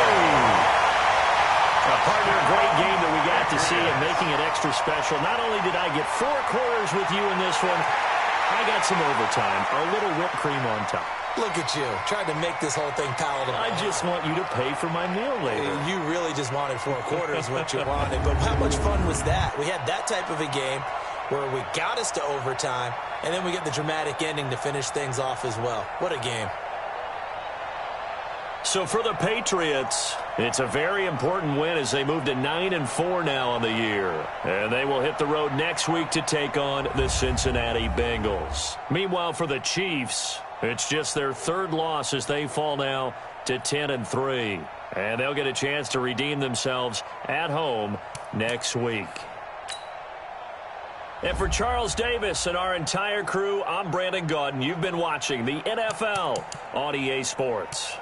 Partner, a great game that we got to see and making it extra special. Not only did I get 4 quarters with you in this one, I got some overtime, a little whipped cream on top. Look at you, trying to make this whole thing palatable. I just want you to pay for my meal later. You really just wanted 4 quarters what you wanted, but how much fun was that? We had that type of a game where we got us to overtime, and then we get the dramatic ending to finish things off as well. What a game. So for the Patriots, it's a very important win as they move to 9-4 now on the year. And they will hit the road next week to take on the Cincinnati Bengals. Meanwhile, for the Chiefs, it's just their 3rd loss as they fall now to 10-3. And they'll get a chance to redeem themselves at home next week. And for Charles Davis and our entire crew, I'm Brandon Gaudin. You've been watching the NFL on EA Sports.